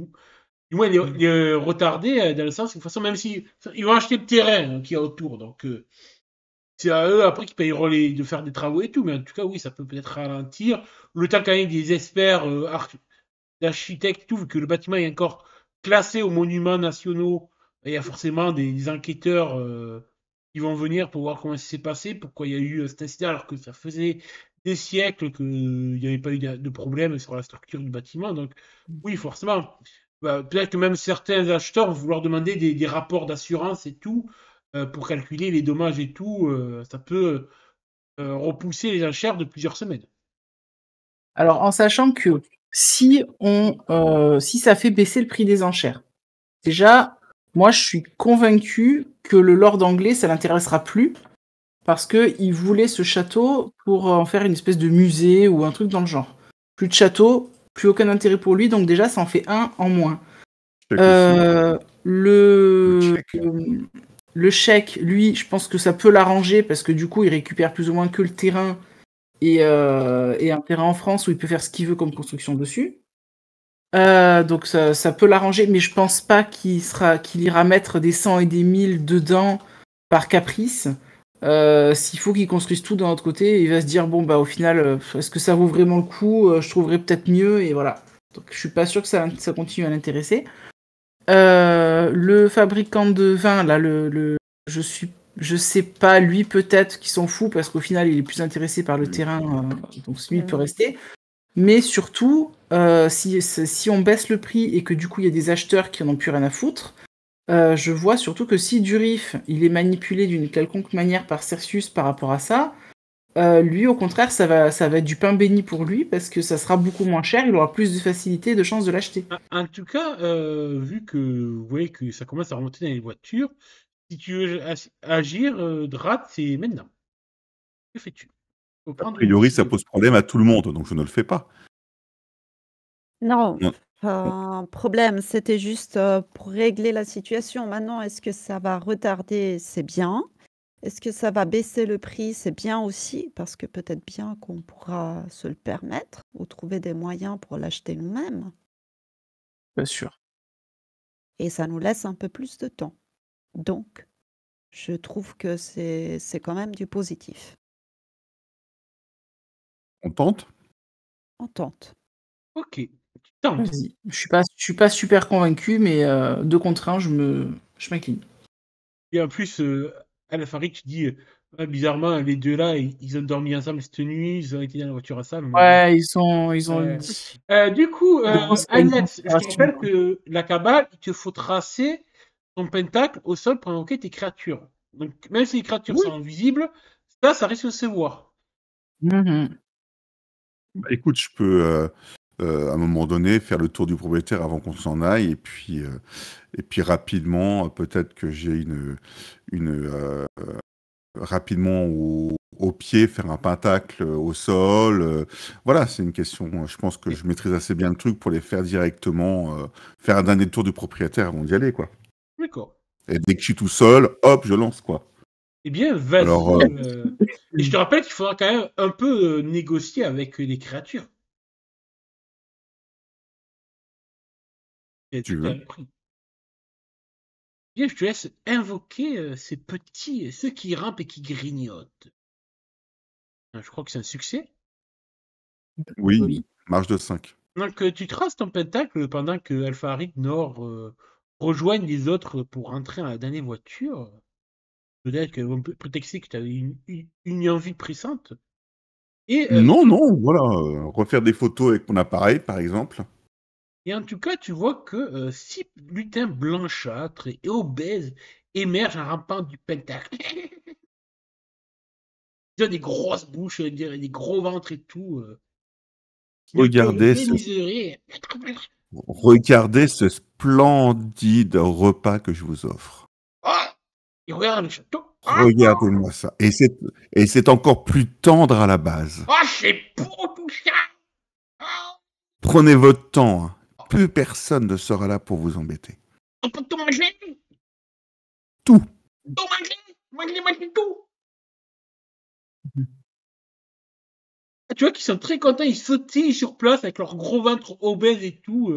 moins les retarder dans le sens que de toute façon, même si ils vont acheter le terrain qu'il y a autour, donc c'est à eux après qu'ils payeront de faire des travaux et tout. Mais en tout cas, oui, ça peut peut-être ralentir le temps quand même des experts d'architectes, tout, vu que le bâtiment est encore classé aux monuments nationaux, il y a forcément des enquêteurs qui vont venir pour voir comment ça s'est passé, pourquoi il y a eu cet incident, alors que ça faisait des siècles qu'il n'y avait pas eu de problème sur la structure du bâtiment. Donc, oui, forcément. Peut-être que même certains acheteurs vont vouloir demander des rapports d'assurance et tout, pour calculer les dommages et tout. Ça peut repousser les enchères de plusieurs semaines. alors en sachant que si ça fait baisser le prix des enchères, déjà, moi je suis convaincu que le lord anglais, ça l'intéressera plus, parce que il voulait ce château pour en faire une espèce de musée ou un truc dans le genre. Plus de château, plus aucun intérêt pour lui, donc déjà ça en fait un en moins. Check aussi. Le Check. le chèque, lui, je pense que ça peut l'arranger parce que du coup, il récupère plus ou moins que le terrain et un terrain en France où il peut faire ce qu'il veut comme construction dessus. Donc ça peut l'arranger, mais je pense pas qu'il ira mettre des 100 et des 1000 dedans par caprice. S'il faut qu'il construise tout d'un autre côté, il va se dire bon bah au final, est-ce que ça vaut vraiment le coup? Je trouverais peut-être mieux et voilà. Donc je suis pas sûr que ça continue à l'intéresser. Le fabricant de vin, là, je sais pas, lui peut-être qu'il s'en fout parce qu'au final il est plus intéressé par le terrain, donc lui il peut rester. Mais surtout, si on baisse le prix et que du coup il y a des acheteurs qui en ont plus rien à foutre, je vois surtout que si Durif il est manipulé d'une quelconque manière par Cercius par rapport à ça, lui au contraire ça va être du pain béni pour lui parce que ça sera beaucoup moins cher, il aura plus de facilité et de chances de l'acheter. En tout cas, vu que vous voyez que ça commence à remonter dans les voitures, si tu veux agir, Drat, c'est maintenant. Que fais-tu? Faut A prendre une priori, ça décision. pose problème à tout le monde, donc je ne le fais pas. Non, Non. pas un problème, c'était juste pour régler la situation. Maintenant, est-ce que ça va retarder? C'est bien. Est-ce que ça va baisser le prix? C'est bien aussi, parce que peut-être bien qu'on pourra se le permettre ou trouver des moyens pour l'acheter nous-mêmes. Pas sûr. Et ça nous laisse un peu plus de temps. Donc, je trouve que c'est quand même du positif. On tente? On tente. Ok, tu tentes. Vas-y. Je suis pas super convaincu, mais 2 contre 1, je m'incline. Et en plus, à la Farid, tu dis, ah, bizarrement, les deux là, ils ont dormi ensemble cette nuit, ils ont été dans la voiture ensemble. Ouais, ils ont Euh, dit du coup, de grosses Agnès, je te exagérations, rappelle quoi. que la cabale, il te faut tracer ton pentacle au sol pour invoquer tes créatures. Donc, même si les créatures Oui. sont invisibles, ça risque de se voir. Mhm. Bah, écoute, je peux, à un moment donné, faire le tour du propriétaire avant qu'on s'en aille, et puis rapidement, peut-être que j'ai rapidement au pied, faire un pentacle au sol. Voilà, c'est une question. Je pense que je maîtrise assez bien le truc pour les faire directement, faire un dernier tour du propriétaire avant d'y aller, quoi. D'accord. Et dès que je suis tout seul, hop, je lance, quoi. Eh bien, vas-y. Alors, Et je te rappelle qu'il faudra quand même un peu négocier avec les créatures. Et tu tout à veux. le prix. Bien, je te laisse invoquer ces petits, ceux qui rampent et qui grignotent. Je crois que c'est un succès. Oui, Joli. marge de 5. Donc, tu traces ton pentacle pendant que Alpharid Nord rejoignent les autres pour rentrer dans la dernière voiture. Peut-être qu'on peut prétexter que tu avais une envie pressante. Et, Non, non, voilà. Refaire des photos avec mon appareil, par exemple. et en tout cas, tu vois que 6 lutins blanchâtres et obèses émergent en rampant du pentacle. Ils ont des grosses bouches, des gros ventres et tout. Le cœur Regardez démesuré. regardez ce splendide repas que je vous offre. Ah, ils regardent le château. Ah, Regardez-moi ça. Et c'est encore plus tendre à la base. c'est beau tout ça. Ah, Prenez votre temps, hein. Plus personne ne sera là pour vous embêter. on peut tout manger. Tout. Tout manger. Manger tout. Tu vois qu'ils sont très contents, ils sautillent sur place avec leur gros ventre obèse et tout.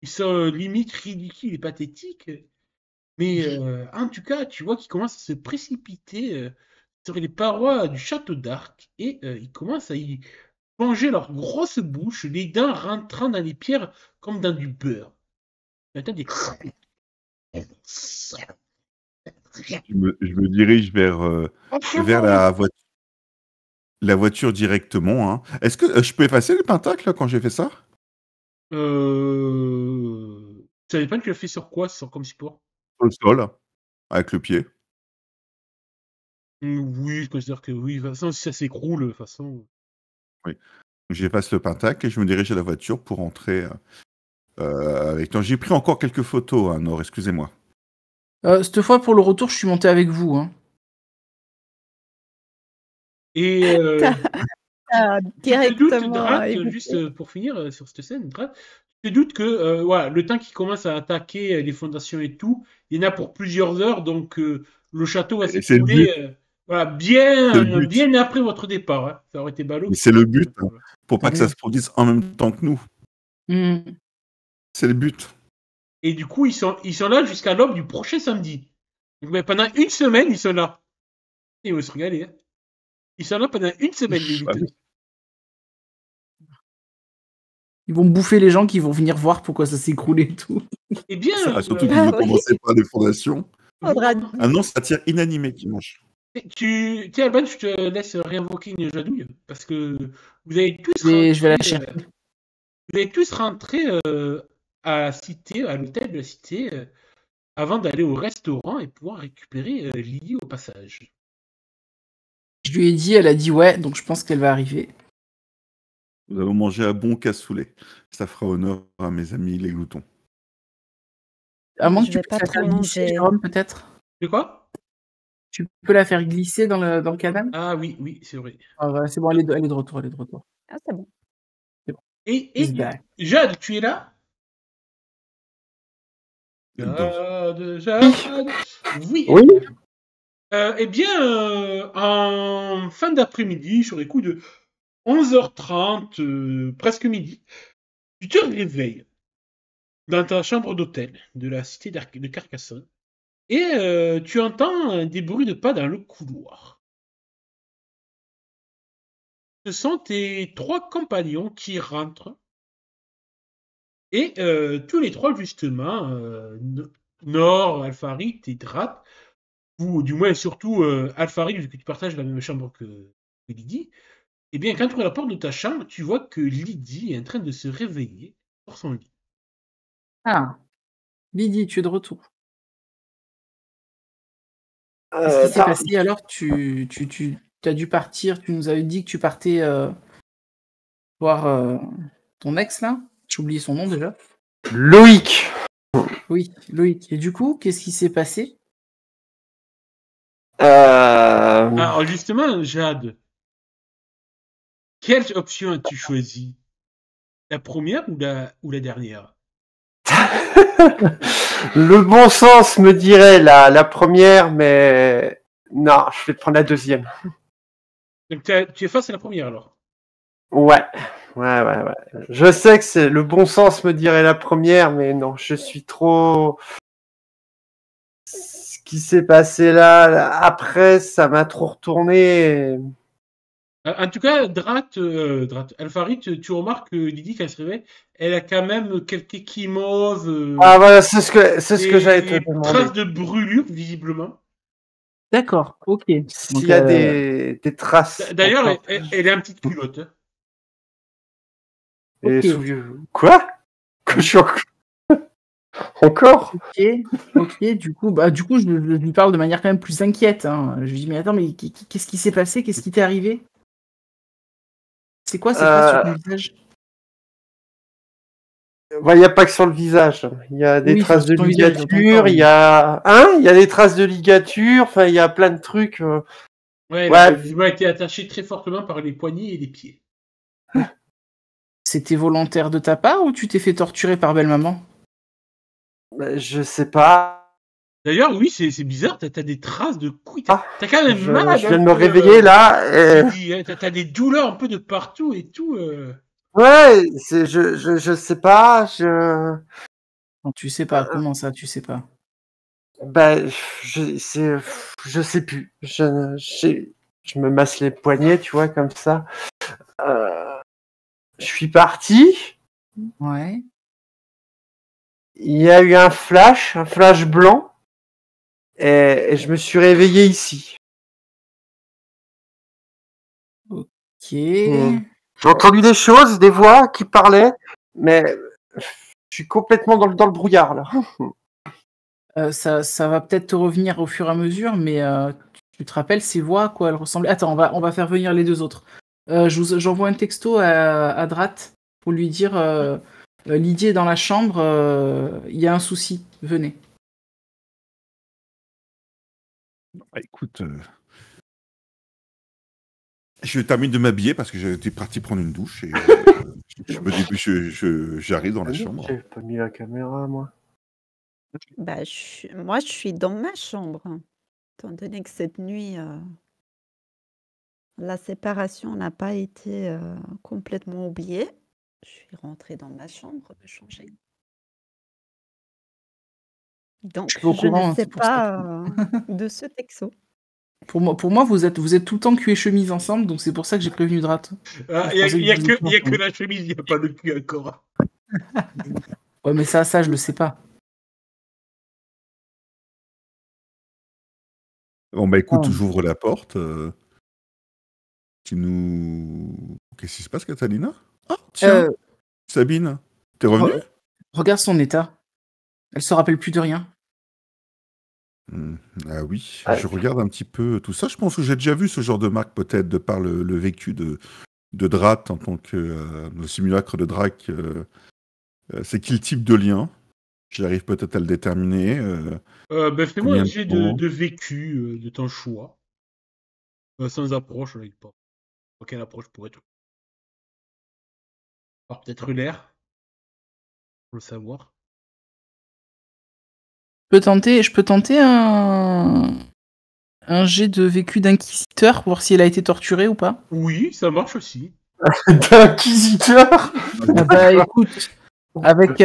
Ils sont limite ridicules et pathétiques. Mais en tout cas, tu vois qu'ils commencent à se précipiter sur les parois du château d'Arc et ils commencent à y plonger leur grosse bouche, les dents rentrant dans les pierres comme dans du beurre. Attends, des... Je me dirige vers la voiture directement, hein. Est-ce que je peux effacer le pentacle quand j'ai fait ça? Ça dépend, tu l'as fait sur quoi, sur comme support? Sur le sol, avec le pied. Oui, je considère que oui. De toute façon, si ça s'écroule, de toute façon. Oui. J'efface le pentacle et je me dirige à la voiture pour entrer avec. Non, j'ai pris encore quelques photos, hein, Nord, excusez-moi. Cette fois, pour le retour, je suis monté avec vous. Hein. Et tu te doutes, Directement Drat, écouté. juste pour finir sur cette scène, Drat, tu te doutes que voilà, le temps qu'il commence à attaquer les fondations et tout, il y en a pour plusieurs heures, donc le château va Et c'est le but. s'écrouler voilà, C'est le but. bien après votre départ. Hein. Ça aurait été ballot. Mais c'est le but, hein, Voilà. pour pas que ça se produise en même temps que nous. Mhm. C'est le but. Et du coup, ils sont là jusqu'à l'aube du prochain samedi. Donc, ben, pendant une semaine, ils sont là. Et ils vont se régaler. Hein. Ils sont là pendant une semaine, les Ah lutteurs. oui. Ils vont bouffer les gens qui vont venir voir pourquoi ça s'est écroulé et tout. Eh bien, Surtout qu'ils Ah vont oui. commencer par les fondations. Faudra Ah non, ça tire inanimé qui mange. Tiens, Alban, je te laisse réinvoquer une jadouille parce que vous allez tous Je vais la rentrer, chercher. vous allez tous rentrer à la cité, à l'hôtel de la cité, avant d'aller au restaurant et pouvoir récupérer Lily au passage. Je lui ai dit, elle a dit ouais, donc je pense qu'elle va arriver. Nous allons manger un bon cassoulet. Ça fera honneur à mes amis les gloutons. À moins Je que tu vais pas puisses la trop faire glisser, manger. Jérôme, peut-être. De quoi? Tu peux la faire glisser dans le canal? Ah oui, oui, c'est vrai. Ah ouais, c'est bon, elle est de retour, elle est de retour. Ah, c'est bon. He's back. Jade, tu es là? Dans- Jade. Oui. Oui. Eh bien, en fin d'après-midi, sur les coups de 11h30, presque midi, tu te réveilles dans ta chambre d'hôtel de la cité de Carcassonne et tu entends des bruits de pas dans le couloir. Ce sont tes 3 compagnons qui rentrent et tous les 3, justement, Nord, Alfarit et Drat, ou du moins surtout Alfarit, vu que tu partages la même chambre que Lydie, eh bien, quand tu ouvres la porte de ta chambre, tu vois que Lydie est en train de se réveiller sur son lit. Ah, Lydie, tu es de retour. Qu'est-ce qui s'est Attends, passé alors? Tu as dû partir, tu nous avais dit que tu partais voir ton ex là? J'ai oublié son nom déjà. Loïc. Oui, Loïc. Et du coup, qu'est-ce qui s'est passé? Alors justement, Jade, quelle option as-tu choisi? La première ou la dernière? Le bon sens me dirait la première, mais non, je vais prendre la deuxième. Donc tu es face à la première alors. Ouais. Je sais que le bon sens me dirait la première, mais non, je suis trop. Ce qui s'est passé là, après, ça m'a trop retourné. En tout cas, Alfarit, tu remarques que Lydie, quand elle se réveille, elle a quand même quelques échymoses, Ah voilà, c'est ce que j'allais te et demander. traces de brûlure, visiblement. D'accord, ok. S'il y a des traces. D'ailleurs, encore. elle est en petite culotte. Hein. Et Ok. Quoi? Que je suis encore? Ok, du coup, je lui parle de manière quand même plus inquiète. Hein. Je lui dis, mais attends, mais qu'est-ce qui s'est passé? Qu'est-ce qui t'est arrivé? C'est quoi cette trace sur ton visage? Il n'y a pas que sur le visage. Il y a des Oui, traces de sur ton visage, sur ton ligature, corps, il y a des traces de ligature, enfin, il y a plein de trucs. Ouais, elle Ouais. a visiblement été attachée très fortement par les poignets et les pieds. C'était volontaire de ta part ou tu t'es fait torturer par belle-maman? Je sais pas. D'ailleurs, oui, c'est bizarre, t'as des traces de couilles. Ah, T'as quand même Je mal. viens de me réveiller là. Lydie, hein, t'as des douleurs un peu de partout et tout. Ouais, je sais pas. Non, tu sais pas, comment ça, tu sais pas? Ben, je sais plus. Je me masse les poignets, tu vois, comme ça. Je suis parti. Ouais. Il y a eu un flash blanc, et je me suis réveillé ici. Ok. J'ai entendu des choses, des voix qui parlaient, mais je suis complètement dans le brouillard là. Ça va peut-être te revenir au fur et à mesure, mais tu te rappelles ces voix, à quoi elles ressemblaient? Attends, on va faire venir les deux autres. J'envoie un texto à Drat pour lui dire Lydie est dans la chambre, il y a un souci, venez. Écoute, je termine de m'habiller parce que j'étais parti prendre une douche et j'arrive dans la chambre. J'ai pas mis la caméra, moi. Bah, moi, je suis dans ma chambre, étant donné que cette nuit, la séparation n'a pas été complètement oubliée. Je suis rentrée dans ma chambre me changer. Donc, Je suis au je courant, ne sais c'est pour ça pas de ce texto. Pour moi, vous êtes tout le temps cul et chemise ensemble, donc c'est pour ça que j'ai prévenu Drat. Il y a que la chemise, il n'y a pas le cul encore. Ouais, mais ça, je le sais pas. Bon, bah écoute, Oh. j'ouvre la porte. Qu'est-ce qui se passe, Catalina? Ah, tiens, Sabine, t'es revenue? Regarde son état. Elle se rappelle plus de rien. Ah oui, Ah. je regarde un petit peu tout ça. Je pense que j'ai déjà vu ce genre de marque, peut-être, de par le vécu de Drat en tant que le simulacre de Drac. C'est qui le type de lien? J'arrive peut-être à le déterminer. Fais-moi Combien un de jet temps de vécu de ton choix. Sans approche, avec pas. Quelle approche pourrait être. Alors peut-être l'air, pour le savoir. Je peux tenter un jet de vécu d'inquisiteur, voir si elle a été torturée ou pas. Oui, ça marche aussi. D'inquisiteur. Ah bah écoute, avec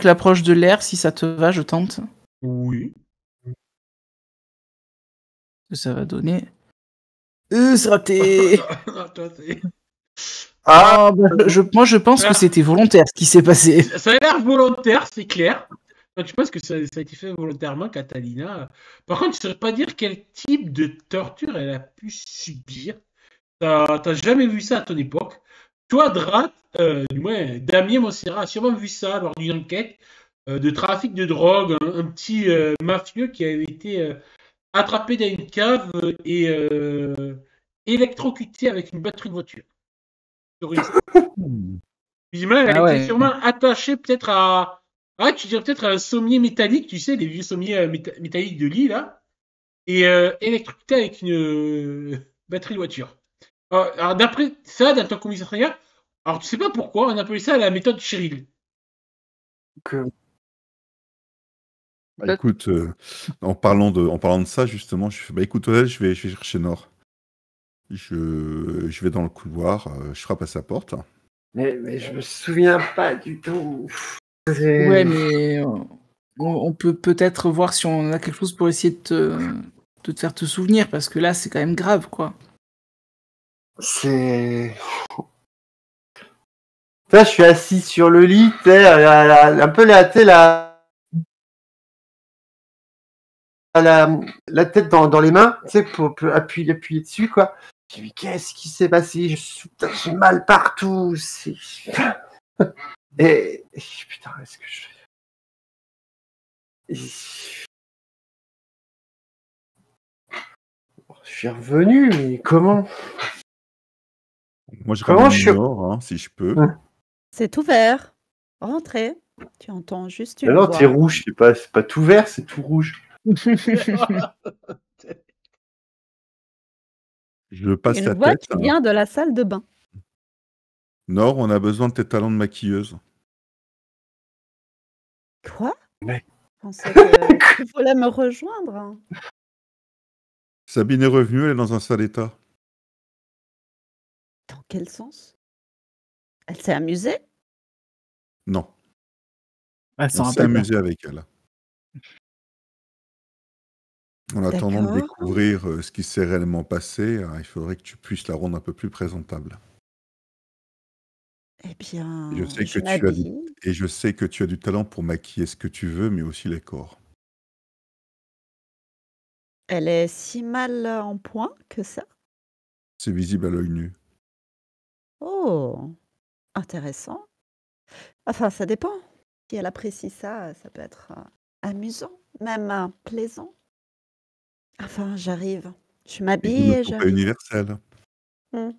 l'approche de l'air, si ça te va, je tente. Oui. Ça va donner. C'est raté. Attends, c'est- Ah, Bah, moi je pense que c'était volontaire ce qui s'est passé. Ça a l'air volontaire, c'est clair. Enfin, tu penses que ça a été fait volontairement, Catalina. Par contre, je ne saurais pas dire quel type de torture elle a pu subir. T'as jamais vu ça à ton époque. Toi, Drat, du moins, Damien Mossera a sûrement vu ça lors d'une enquête de trafic de drogue. Un petit mafieux qui avait été attrapé dans une cave et électrocuté avec une batterie de voiture. Sur une Visiblement, elle Ah était ouais. sûrement attachée peut-être à. Ah, tu dirais peut-être à un sommier métallique, tu sais, les vieux sommiers métalliques de lit, là. Et électrocutée avec une batterie de voiture. Alors, d'après ça, dans ton commissariat, alors tu sais pas pourquoi, on appelait ça la méthode Cheryl. Bah, écoute, en parlant de ça, justement, je fais, bah écoute, ouais, je vais chercher Nord. Je vais dans le couloir, je frappe à sa porte. mais je me souviens pas du tout. Ouais, mais on peut peut-être voir si on a quelque chose pour essayer de te faire te souvenir, parce que là, c'est quand même grave, quoi. C'est. Là, je suis assis sur le lit, tu sais, un peu la tête dans les mains, tu sais, pour appuyer dessus, quoi. Je dis, mais qu'est-ce qui s'est passé? J'ai mal partout. Et putain, est-ce que je suis revenu, mais comment? Moi, je Comment ramène je suis- Nord, hein, si je peux. Ouais. C'est ouvert. Rentrez. Tu entends juste Mais une non, voix. t'es rouge, c'est pas tout vert, c'est tout rouge. Je passe Une la voix tête. qui vient de la salle de bain. Nord, on a besoin de tes talents de maquilleuse. Quoi? Mais- Je pensais que tu voulais me rejoindre. Sabine est revenue, elle est dans un sale état. Dans quel sens? Elle s'est amusée? Non, Elle s'en on s'est rappelle pas. amusé avec elle. En attendant de D'accord. découvrir ce qui s'est réellement passé, il faudrait que tu puisses la rendre un peu plus présentable. Eh bien, Je sais je que tu as du... m'habille. Et je sais que tu as du talent pour maquiller ce que tu veux, mais aussi les corps. Elle est si mal en point que ça? C'est visible à l'œil nu. Oh, intéressant. Enfin, ça dépend. Si elle apprécie ça, ça peut être amusant, même plaisant. Enfin, j'arrive. Je Les m'habille goûts ne et sont pas j'arrive. universels. Hmm.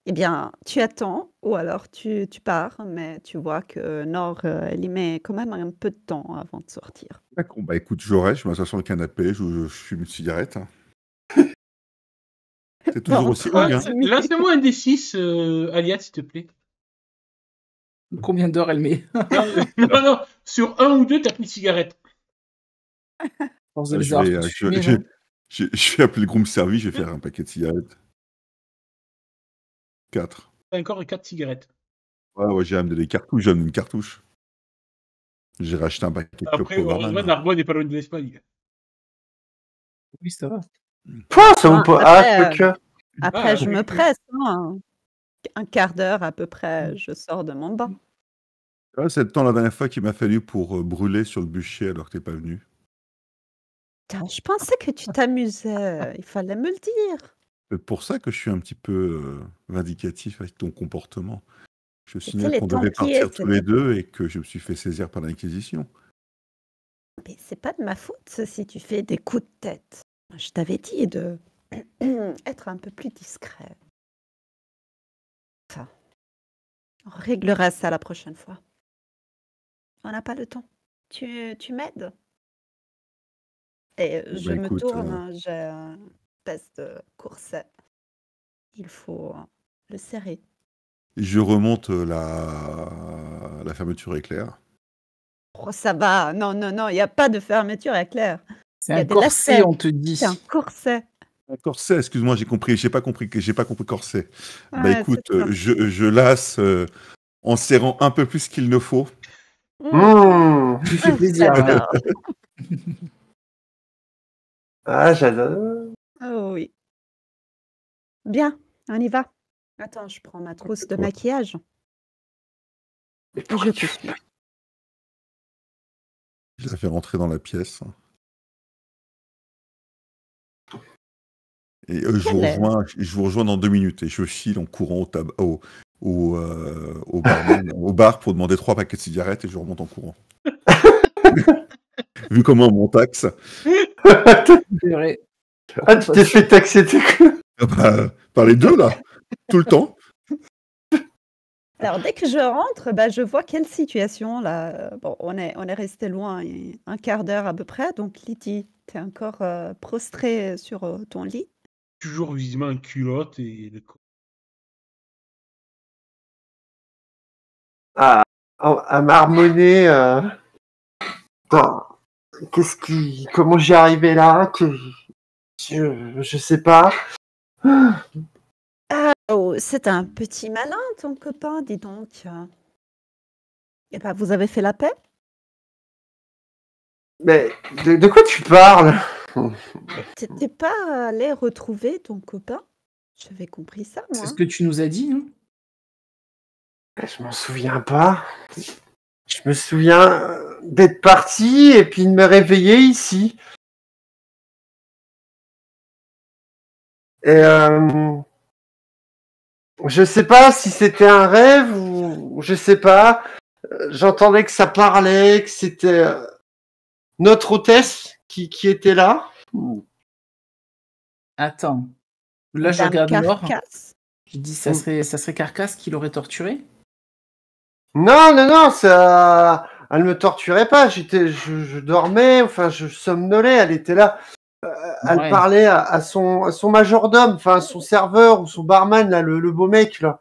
Eh bien, tu attends ou alors tu pars, mais tu vois que Nord, elle y met quand même un peu de temps avant de sortir. D'accord, bah écoute, je reste, je m'assois sur le canapé, je fume une cigarette. C'est toujours aussi Dans longue, hein. l'intimité. Lance-moi un D6, Aliat, s'il te plaît. Combien d'heures elle met? Non, sur un ou deux, t'as pris une cigarette. Force de Ah, les je avoir vais, tous je, fumés, je- là. je vais appeler le groupe service, je vais faire un paquet de cigarettes. 4. T'as encore 4 cigarettes. Ouais, j'ai amené des cartouches, j'ai amené une cartouche. J'ai racheté un paquet de clopes Après, heureusement, Powerman. Narbonne n'est pas loin de l'Espagne. Oui, ça va. Ça vaut pas. Après, quoique. Après, je oui. me presse, hein. Un quart d'heure à peu près, je sors de mon bain. Ouais, c'est le temps la dernière fois qu'il m'a fallu pour brûler sur le bûcher alors que t'es pas venu. Putain, je pensais que tu t'amusais. Il fallait me le dire. C'est pour ça que je suis un petit peu vindicatif avec ton comportement. Je C'était signale les qu'on devait Templiers, partir tous les c'était. deux et que je me suis fait saisir par l'Inquisition. Mais c'est pas de ma faute si tu fais des coups de tête. Je t'avais dit de être un peu plus discret. Enfin, On réglera ça la prochaine fois. On n'a pas le temps. Tu m'aides? Et je Bah me écoute, tourne, j'ai un espèce de corset. Il faut le serrer. je remonte la fermeture éclair. Oh, ça va. Non, non, non, il n'y a pas de fermeture éclair. C'est Il y a un des corset, lacets. on te dit. C'est un corset. Un corset, excuse-moi, j'ai pas compris corset. Bah Ouais, écoute, c'est ça. je lasse en serrant un peu plus qu'il ne faut. Mmh. Tu fais plaisir. hein. J'adore. Ah, j'adore. Oh oui. Bien, on y va. Attends, je prends ma trousse de Ouais. maquillage. Mais Et pourquoi je tu te suis. Je la fais rentrer dans la pièce. Et je vous rejoins dans 2 minutes. Et je file en courant au barman, au bar pour demander 3 paquets de cigarettes et je remonte en courant. Vu comment on m'en taxe, C'est vrai. Ah, tu t'es fait taxer tes coups. par les deux là, tout le temps. Alors, dès que je rentre, bah, je vois quelle situation là. Bon, on est resté loin, un quart d'heure à peu près. Donc, Lydie, tu es encore prostrée sur ton lit. Toujours visiblement en culotte et À marmonner. Putain, comment j'y arrivé là? Je sais pas. Oh, c'est un petit malin, ton copain, dis donc. Et bah, vous avez fait la paix? Mais de quoi tu parles? T'étais pas allé retrouver ton copain? J'avais compris ça, moi. C'est ce que tu nous as dit. Hein. Je m'en souviens pas. Je me souviens d'être parti et puis de me réveiller ici. Et je sais pas si c'était un rêve ou je sais pas. J'entendais que ça parlait, que c'était notre hôtesse qui était là. Attends. Là, je Dame regarde Nord. Carcasse. Je dis, ça serait Carcasse qui l'aurait torturé? Non, ça. Elle me torturait pas. Je dormais, enfin, je somnolais. Elle était là. Elle Ouais. parlait à son majordome, enfin, son serveur ou son barman, là, le beau mec, là.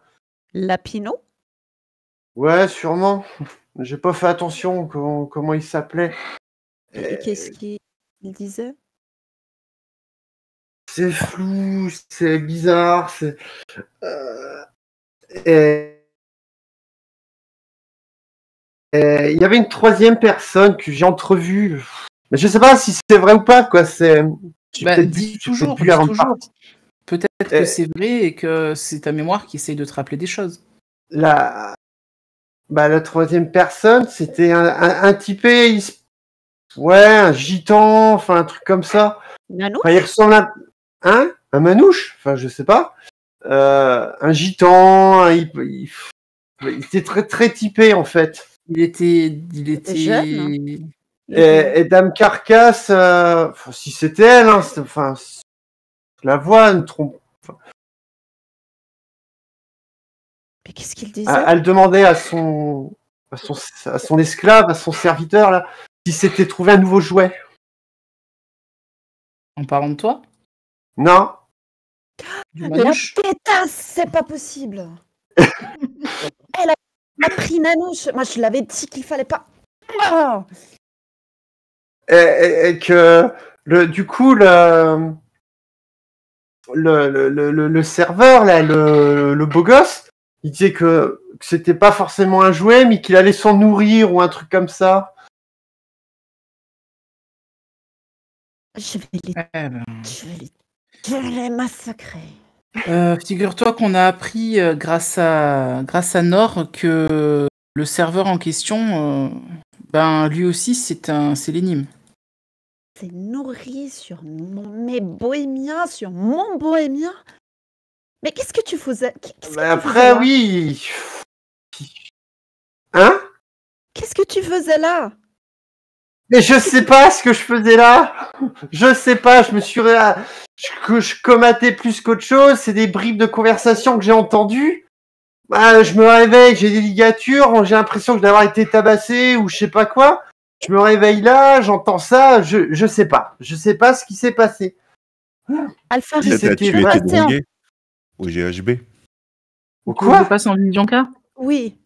Lapino? Ouais, sûrement. J'ai pas fait attention comment il s'appelait. Et qu'est-ce qu'il disait? C'est flou, c'est bizarre, c'est. Et il y avait une troisième personne que j'ai entrevue. Mais je sais pas si c'est vrai ou pas, quoi. Bah, dis toujours, dis toujours. Peut-être que Et- c'est vrai et que c'est ta mémoire qui essaye de te rappeler des choses. La troisième personne, c'était un typé, ouais, un gitan, enfin un truc comme ça. Nanou? Enfin, il ressemble à un manouche, enfin je sais pas. Un gitan, il était très très typé en fait. Il était jeune. Et Dame Carcasse, si c'était elle, hein, la voix me trompe. Mais qu'est-ce qu'il disait? Elle demandait à son esclave, à son serviteur là, s'il s'était trouvé un nouveau jouet. En parlant de toi? Non. Du La manouche? pétasse, c'est pas possible. Elle a pris Nanouche. Moi, je l'avais dit qu'il fallait pas. Oh, Et que du coup le serveur là, le beau gosse, il disait que c'était pas forcément un jouet, mais qu'il allait s'en nourrir ou un truc comme ça. je vais Eh ben, les massacrer. figure-toi qu'on a appris grâce à Nord que le serveur en question, ben lui aussi c'est l'énigme. C'est nourri sur mes bohémiens, sur mon bohémien. Mais qu'est-ce que tu faisais? Après oui. Hein? Qu'est-ce que tu faisais là? Mais je sais pas ce que je faisais là. Je sais pas, je comatais plus qu'autre chose, c'est des bribes de conversation que j'ai entendues. Bah, je me réveille, j'ai des ligatures, j'ai l'impression que d'avoir été tabassé ou je sais pas quoi. Je me réveille là, j'entends ça, je sais pas. Je sais pas ce qui s'est passé. Alpharis, Peut-être Peut-être c'était tu vrai. étais drogué au GHB. Ou Tu veux que je quoi? passe en vision K? oui.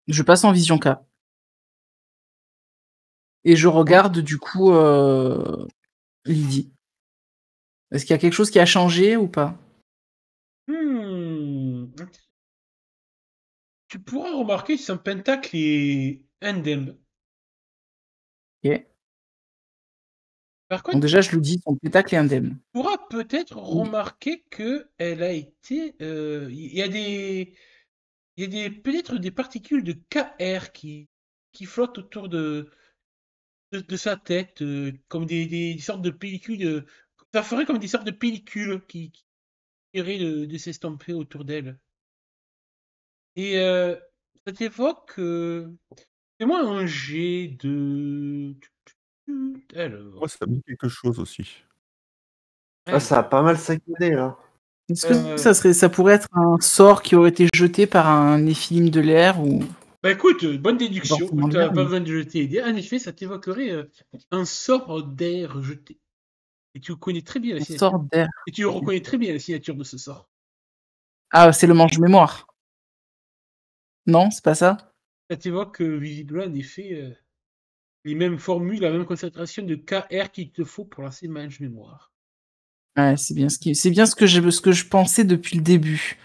Je passe en vision K. Et je regarde du coup Lydie. Est-ce qu'il y a quelque chose qui a changé ou pas? Hmm. Tu pourras remarquer que son pentacle est indemne. Ok. Par Donc contre, déjà, je lui dis, son pétacle est indemne. tu pourras peut-être Oui. remarquer que elle a été. Il y a peut-être des particules de KR qui flottent autour de sa tête, comme des sortes de pellicules. Ça ferait comme des sortes de pellicules qui iraient de s'estomper autour d'elle. Et ça t'évoque. Fais-moi un jet de. Moi, Alors. ça me dit quelque chose aussi. Ah, ça a pas mal saccadé là. Est-ce que ça pourrait être un sort qui aurait été jeté par un néphilim de l'air ou Bah écoute, bonne déduction. forcément de T'as l'air, pas mais besoin de jeter les dés. En effet, ça t'évoquerait un sort d'air jeté. Et tu connais très bien la un signature. sort d'air? Et tu reconnais très bien la signature de ce sort. Ah, c'est le mange-mémoire. Non, c'est pas ça? Ça t'évoque visiblement en effet les mêmes formules, la même concentration de KR qu'il te faut pour lancer Mange Mémoire. Ouais, c'est bien ce que je pensais depuis le début.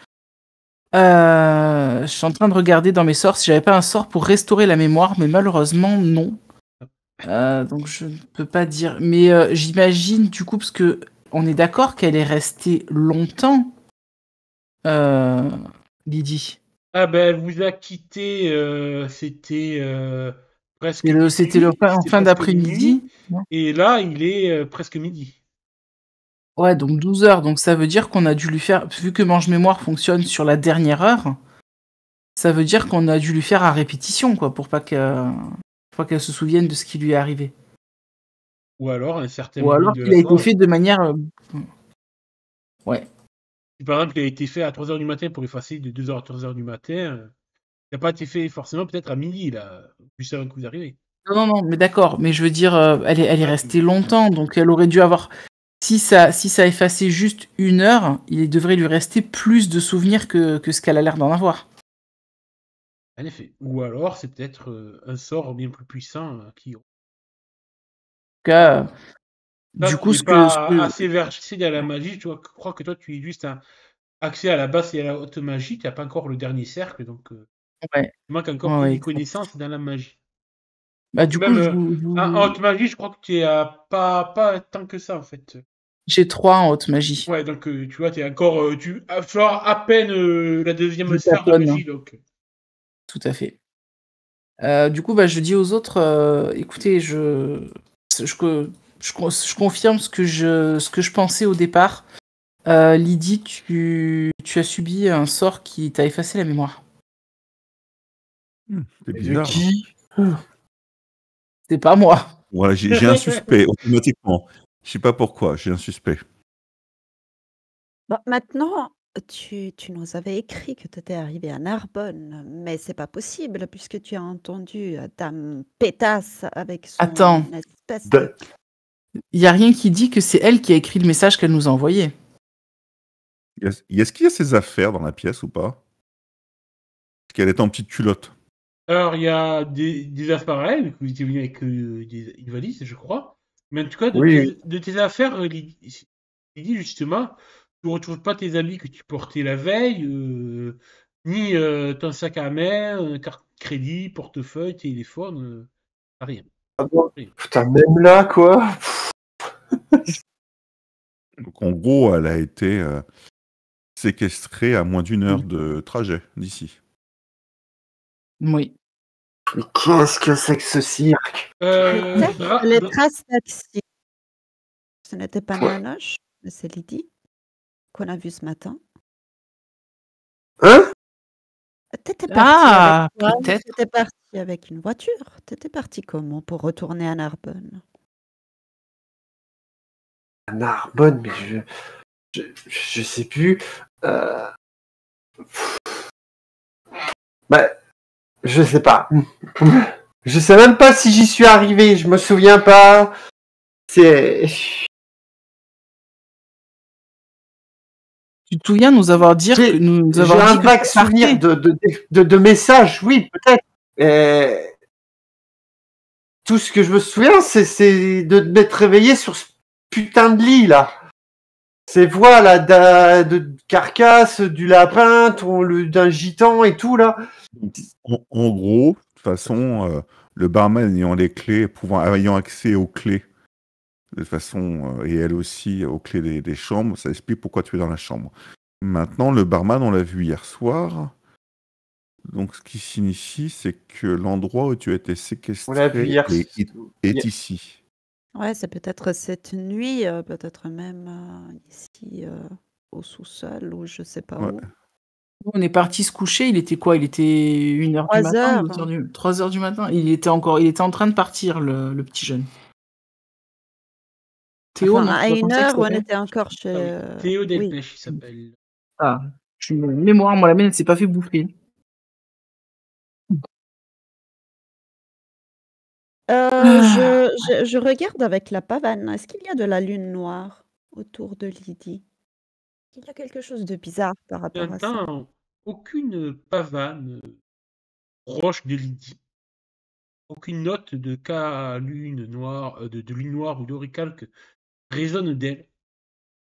Je suis en train de regarder dans mes sorts si j'avais pas un sort pour restaurer la mémoire, mais malheureusement non. Donc je ne peux pas dire. Mais j'imagine du coup parce que on est d'accord qu'elle est restée longtemps, Lydie. Ah ben, elle vous a quitté, c'était presque C'était minuit. en C'était fin presque d'après-midi. minuit. Et là, il est presque midi. Ouais, donc 12 heures. Donc ça veut dire qu'on a dû lui faire, vu que Mange-Mémoire fonctionne sur la dernière heure, ça veut dire qu'on a dû lui faire à répétition, quoi, pour pas qu'elle se souvienne de ce qui lui est arrivé. Ou alors, à un certain Ou moment alors de qu'il la a été soirée. fait de manière. Ouais. Si par exemple, il a été fait à 3h du matin pour effacer de 2h à 3h du matin, il n'a pas été fait forcément peut-être à midi, là, juste avant que vous arriviez. Non, non, mais d'accord. Mais je veux dire, elle est Ah, restée longtemps, donc elle aurait dû avoir. Si ça a effacé juste 1 heure, il devrait lui rester plus de souvenirs que ce qu'elle a l'air d'en avoir. en effet. Ou alors, c'est peut-être un sort bien plus puissant qui. En tout cas, Toi, du tu coup, n'es pas assez versé dans la magie, tu vois. Je crois que toi, tu es juste un accès à la basse et à la haute magie, tu n'as pas encore le dernier cercle, donc ouais, il manque encore ouais, que ouais, des exact. connaissances dans la magie. Bah, du coup, Même en haute magie, je crois que tu es pas tant que ça, en fait. j'ai 3 en haute magie. Ouais, donc tu vois, tu es encore. Tu vas falloir à peine la Je deuxième sphère de tâtonne, magie, donc. tout à fait. Du coup, bah, je dis aux autres, écoutez, je confirme ce que je pensais au départ. Lydie, tu as subi un sort qui t'a effacé la mémoire. C'est De bizarre. qui? C'est pas moi. Voilà, j'ai un suspect automatiquement. Je sais pas pourquoi, j'ai un suspect. Bon, maintenant, tu nous avais écrit que tu étais arrivé à Narbonne, mais c'est pas possible puisque tu as entendu Dame Pétasse avec son Attends. espèce De- de... Il y a rien qui dit que c'est elle qui a écrit le message qu'elle nous a envoyé. Est-ce qu'il y a ses affaires dans la pièce ou pas? Est-ce qu'elle est en petite culotte? Alors, il y a des appareils, vous étiez venu avec une valise, je crois. Mais en tout cas, Oui. de tes affaires, Lydie, justement, tu ne retrouves pas tes habits que tu portais la veille, ni ton sac à main, carte de crédit, portefeuille, téléphone, rien. Ah bon? Rien. Putain, même là, quoi. Donc en gros, elle a été séquestrée à moins d'1 heure de trajet d'ici. Oui. Mais qu'est-ce que c'est que ce cirque? Peut-être les traces taxi. Ce n'était pas Nanoche, mais c'est Lydie qu'on a vu ce matin. Hein? T'étais parti Ah, avec quoi? peut-être. T'étais parti avec une voiture. T'étais parti comment pour retourner à Narbonne? À Narbonne, mais je sais plus. Bah, je sais pas. Je sais même pas si j'y suis arrivé, je me souviens pas. C'est... Tu te souviens nous avoir dit J'ai un vague souvenir de messages, oui, peut-être. Tout ce que je me souviens, c'est de m'être réveillé sur ce putain de lit, là. Ces voix, là, de carcasse, du lapin, d'un gitan et tout, là. En gros, de toute façon, le barman ayant les clés, ayant accès aux clés, de toute façon, et elle aussi aux clés des chambres, ça explique pourquoi tu es dans la chambre. Maintenant, le barman, on l'a vu hier soir. Donc, ce qui signifie, c'est que l'endroit où tu as été On l'a vu séquestré hier. est ici. Ouais, c'est peut-être cette nuit, peut-être même ici au sous-sol ou je sais pas Ouais. où. On est parti se coucher, il était quoi? Il était 1h du 3 matin, heures. 3h du matin. Il était en train de partir, le petit jeune. Théo, Enfin, non, à tu as une pensé que heure où on c'était? était encore Ah chez. oui, Théo Oui. Delpech, il s'appelle. Ah, je me mémoire, moi la mienne, elle s'est pas fait bouffer. Je regarde avec la pavane. Est-ce qu'il y a de la lune noire autour de Lydie? Il y a quelque chose de bizarre par rapport à ça. Tintin, aucune pavane proche de Lydie. Aucune note de cas lune noire, de lune noire ou d'oricalque résonne d'elle.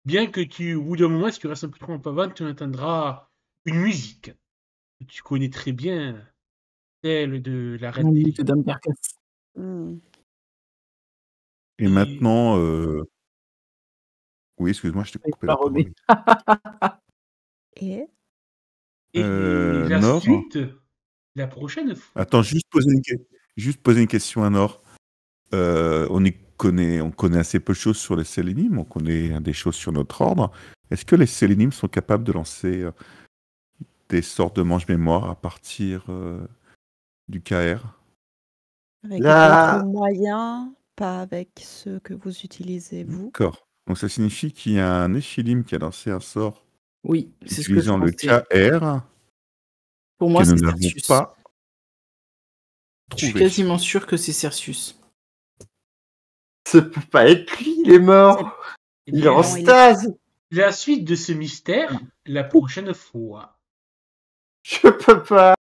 Bien que au bout d'un moment, si tu restes un peu trop en pavane, tu entendras une musique que tu connais très bien, celle de la Reine des Musique de Lions. Dame Carcasse. Hmm. Et Et, maintenant, oui, excuse-moi, je t'ai Avec coupé la Paromé. parole. Et et la Nord, suite, la prochaine fois. attends, juste poser une question à Nord. On connaît assez peu de choses sur les Sélénimes, on connaît des choses sur notre ordre. Est-ce que les Sélénimes sont capables de lancer des sortes de mange-mémoire à partir du KR? avec La- d'autres moyens, pas avec ceux que vous utilisez vous. D'accord. Donc ça signifie qu'il y a un Éphilim qui a lancé un sort Oui, c'est ce que je utilisant le pensais. KR Pour moi, que nous c'est n'avons Cercius. pas Je suis trouvé. quasiment sûr que c'est Cercius. Ça peut pas être lui, il est mort. Eh Il est en bien, Non, il est- stase. la suite de ce mystère, la prochaine fois. Je peux pas.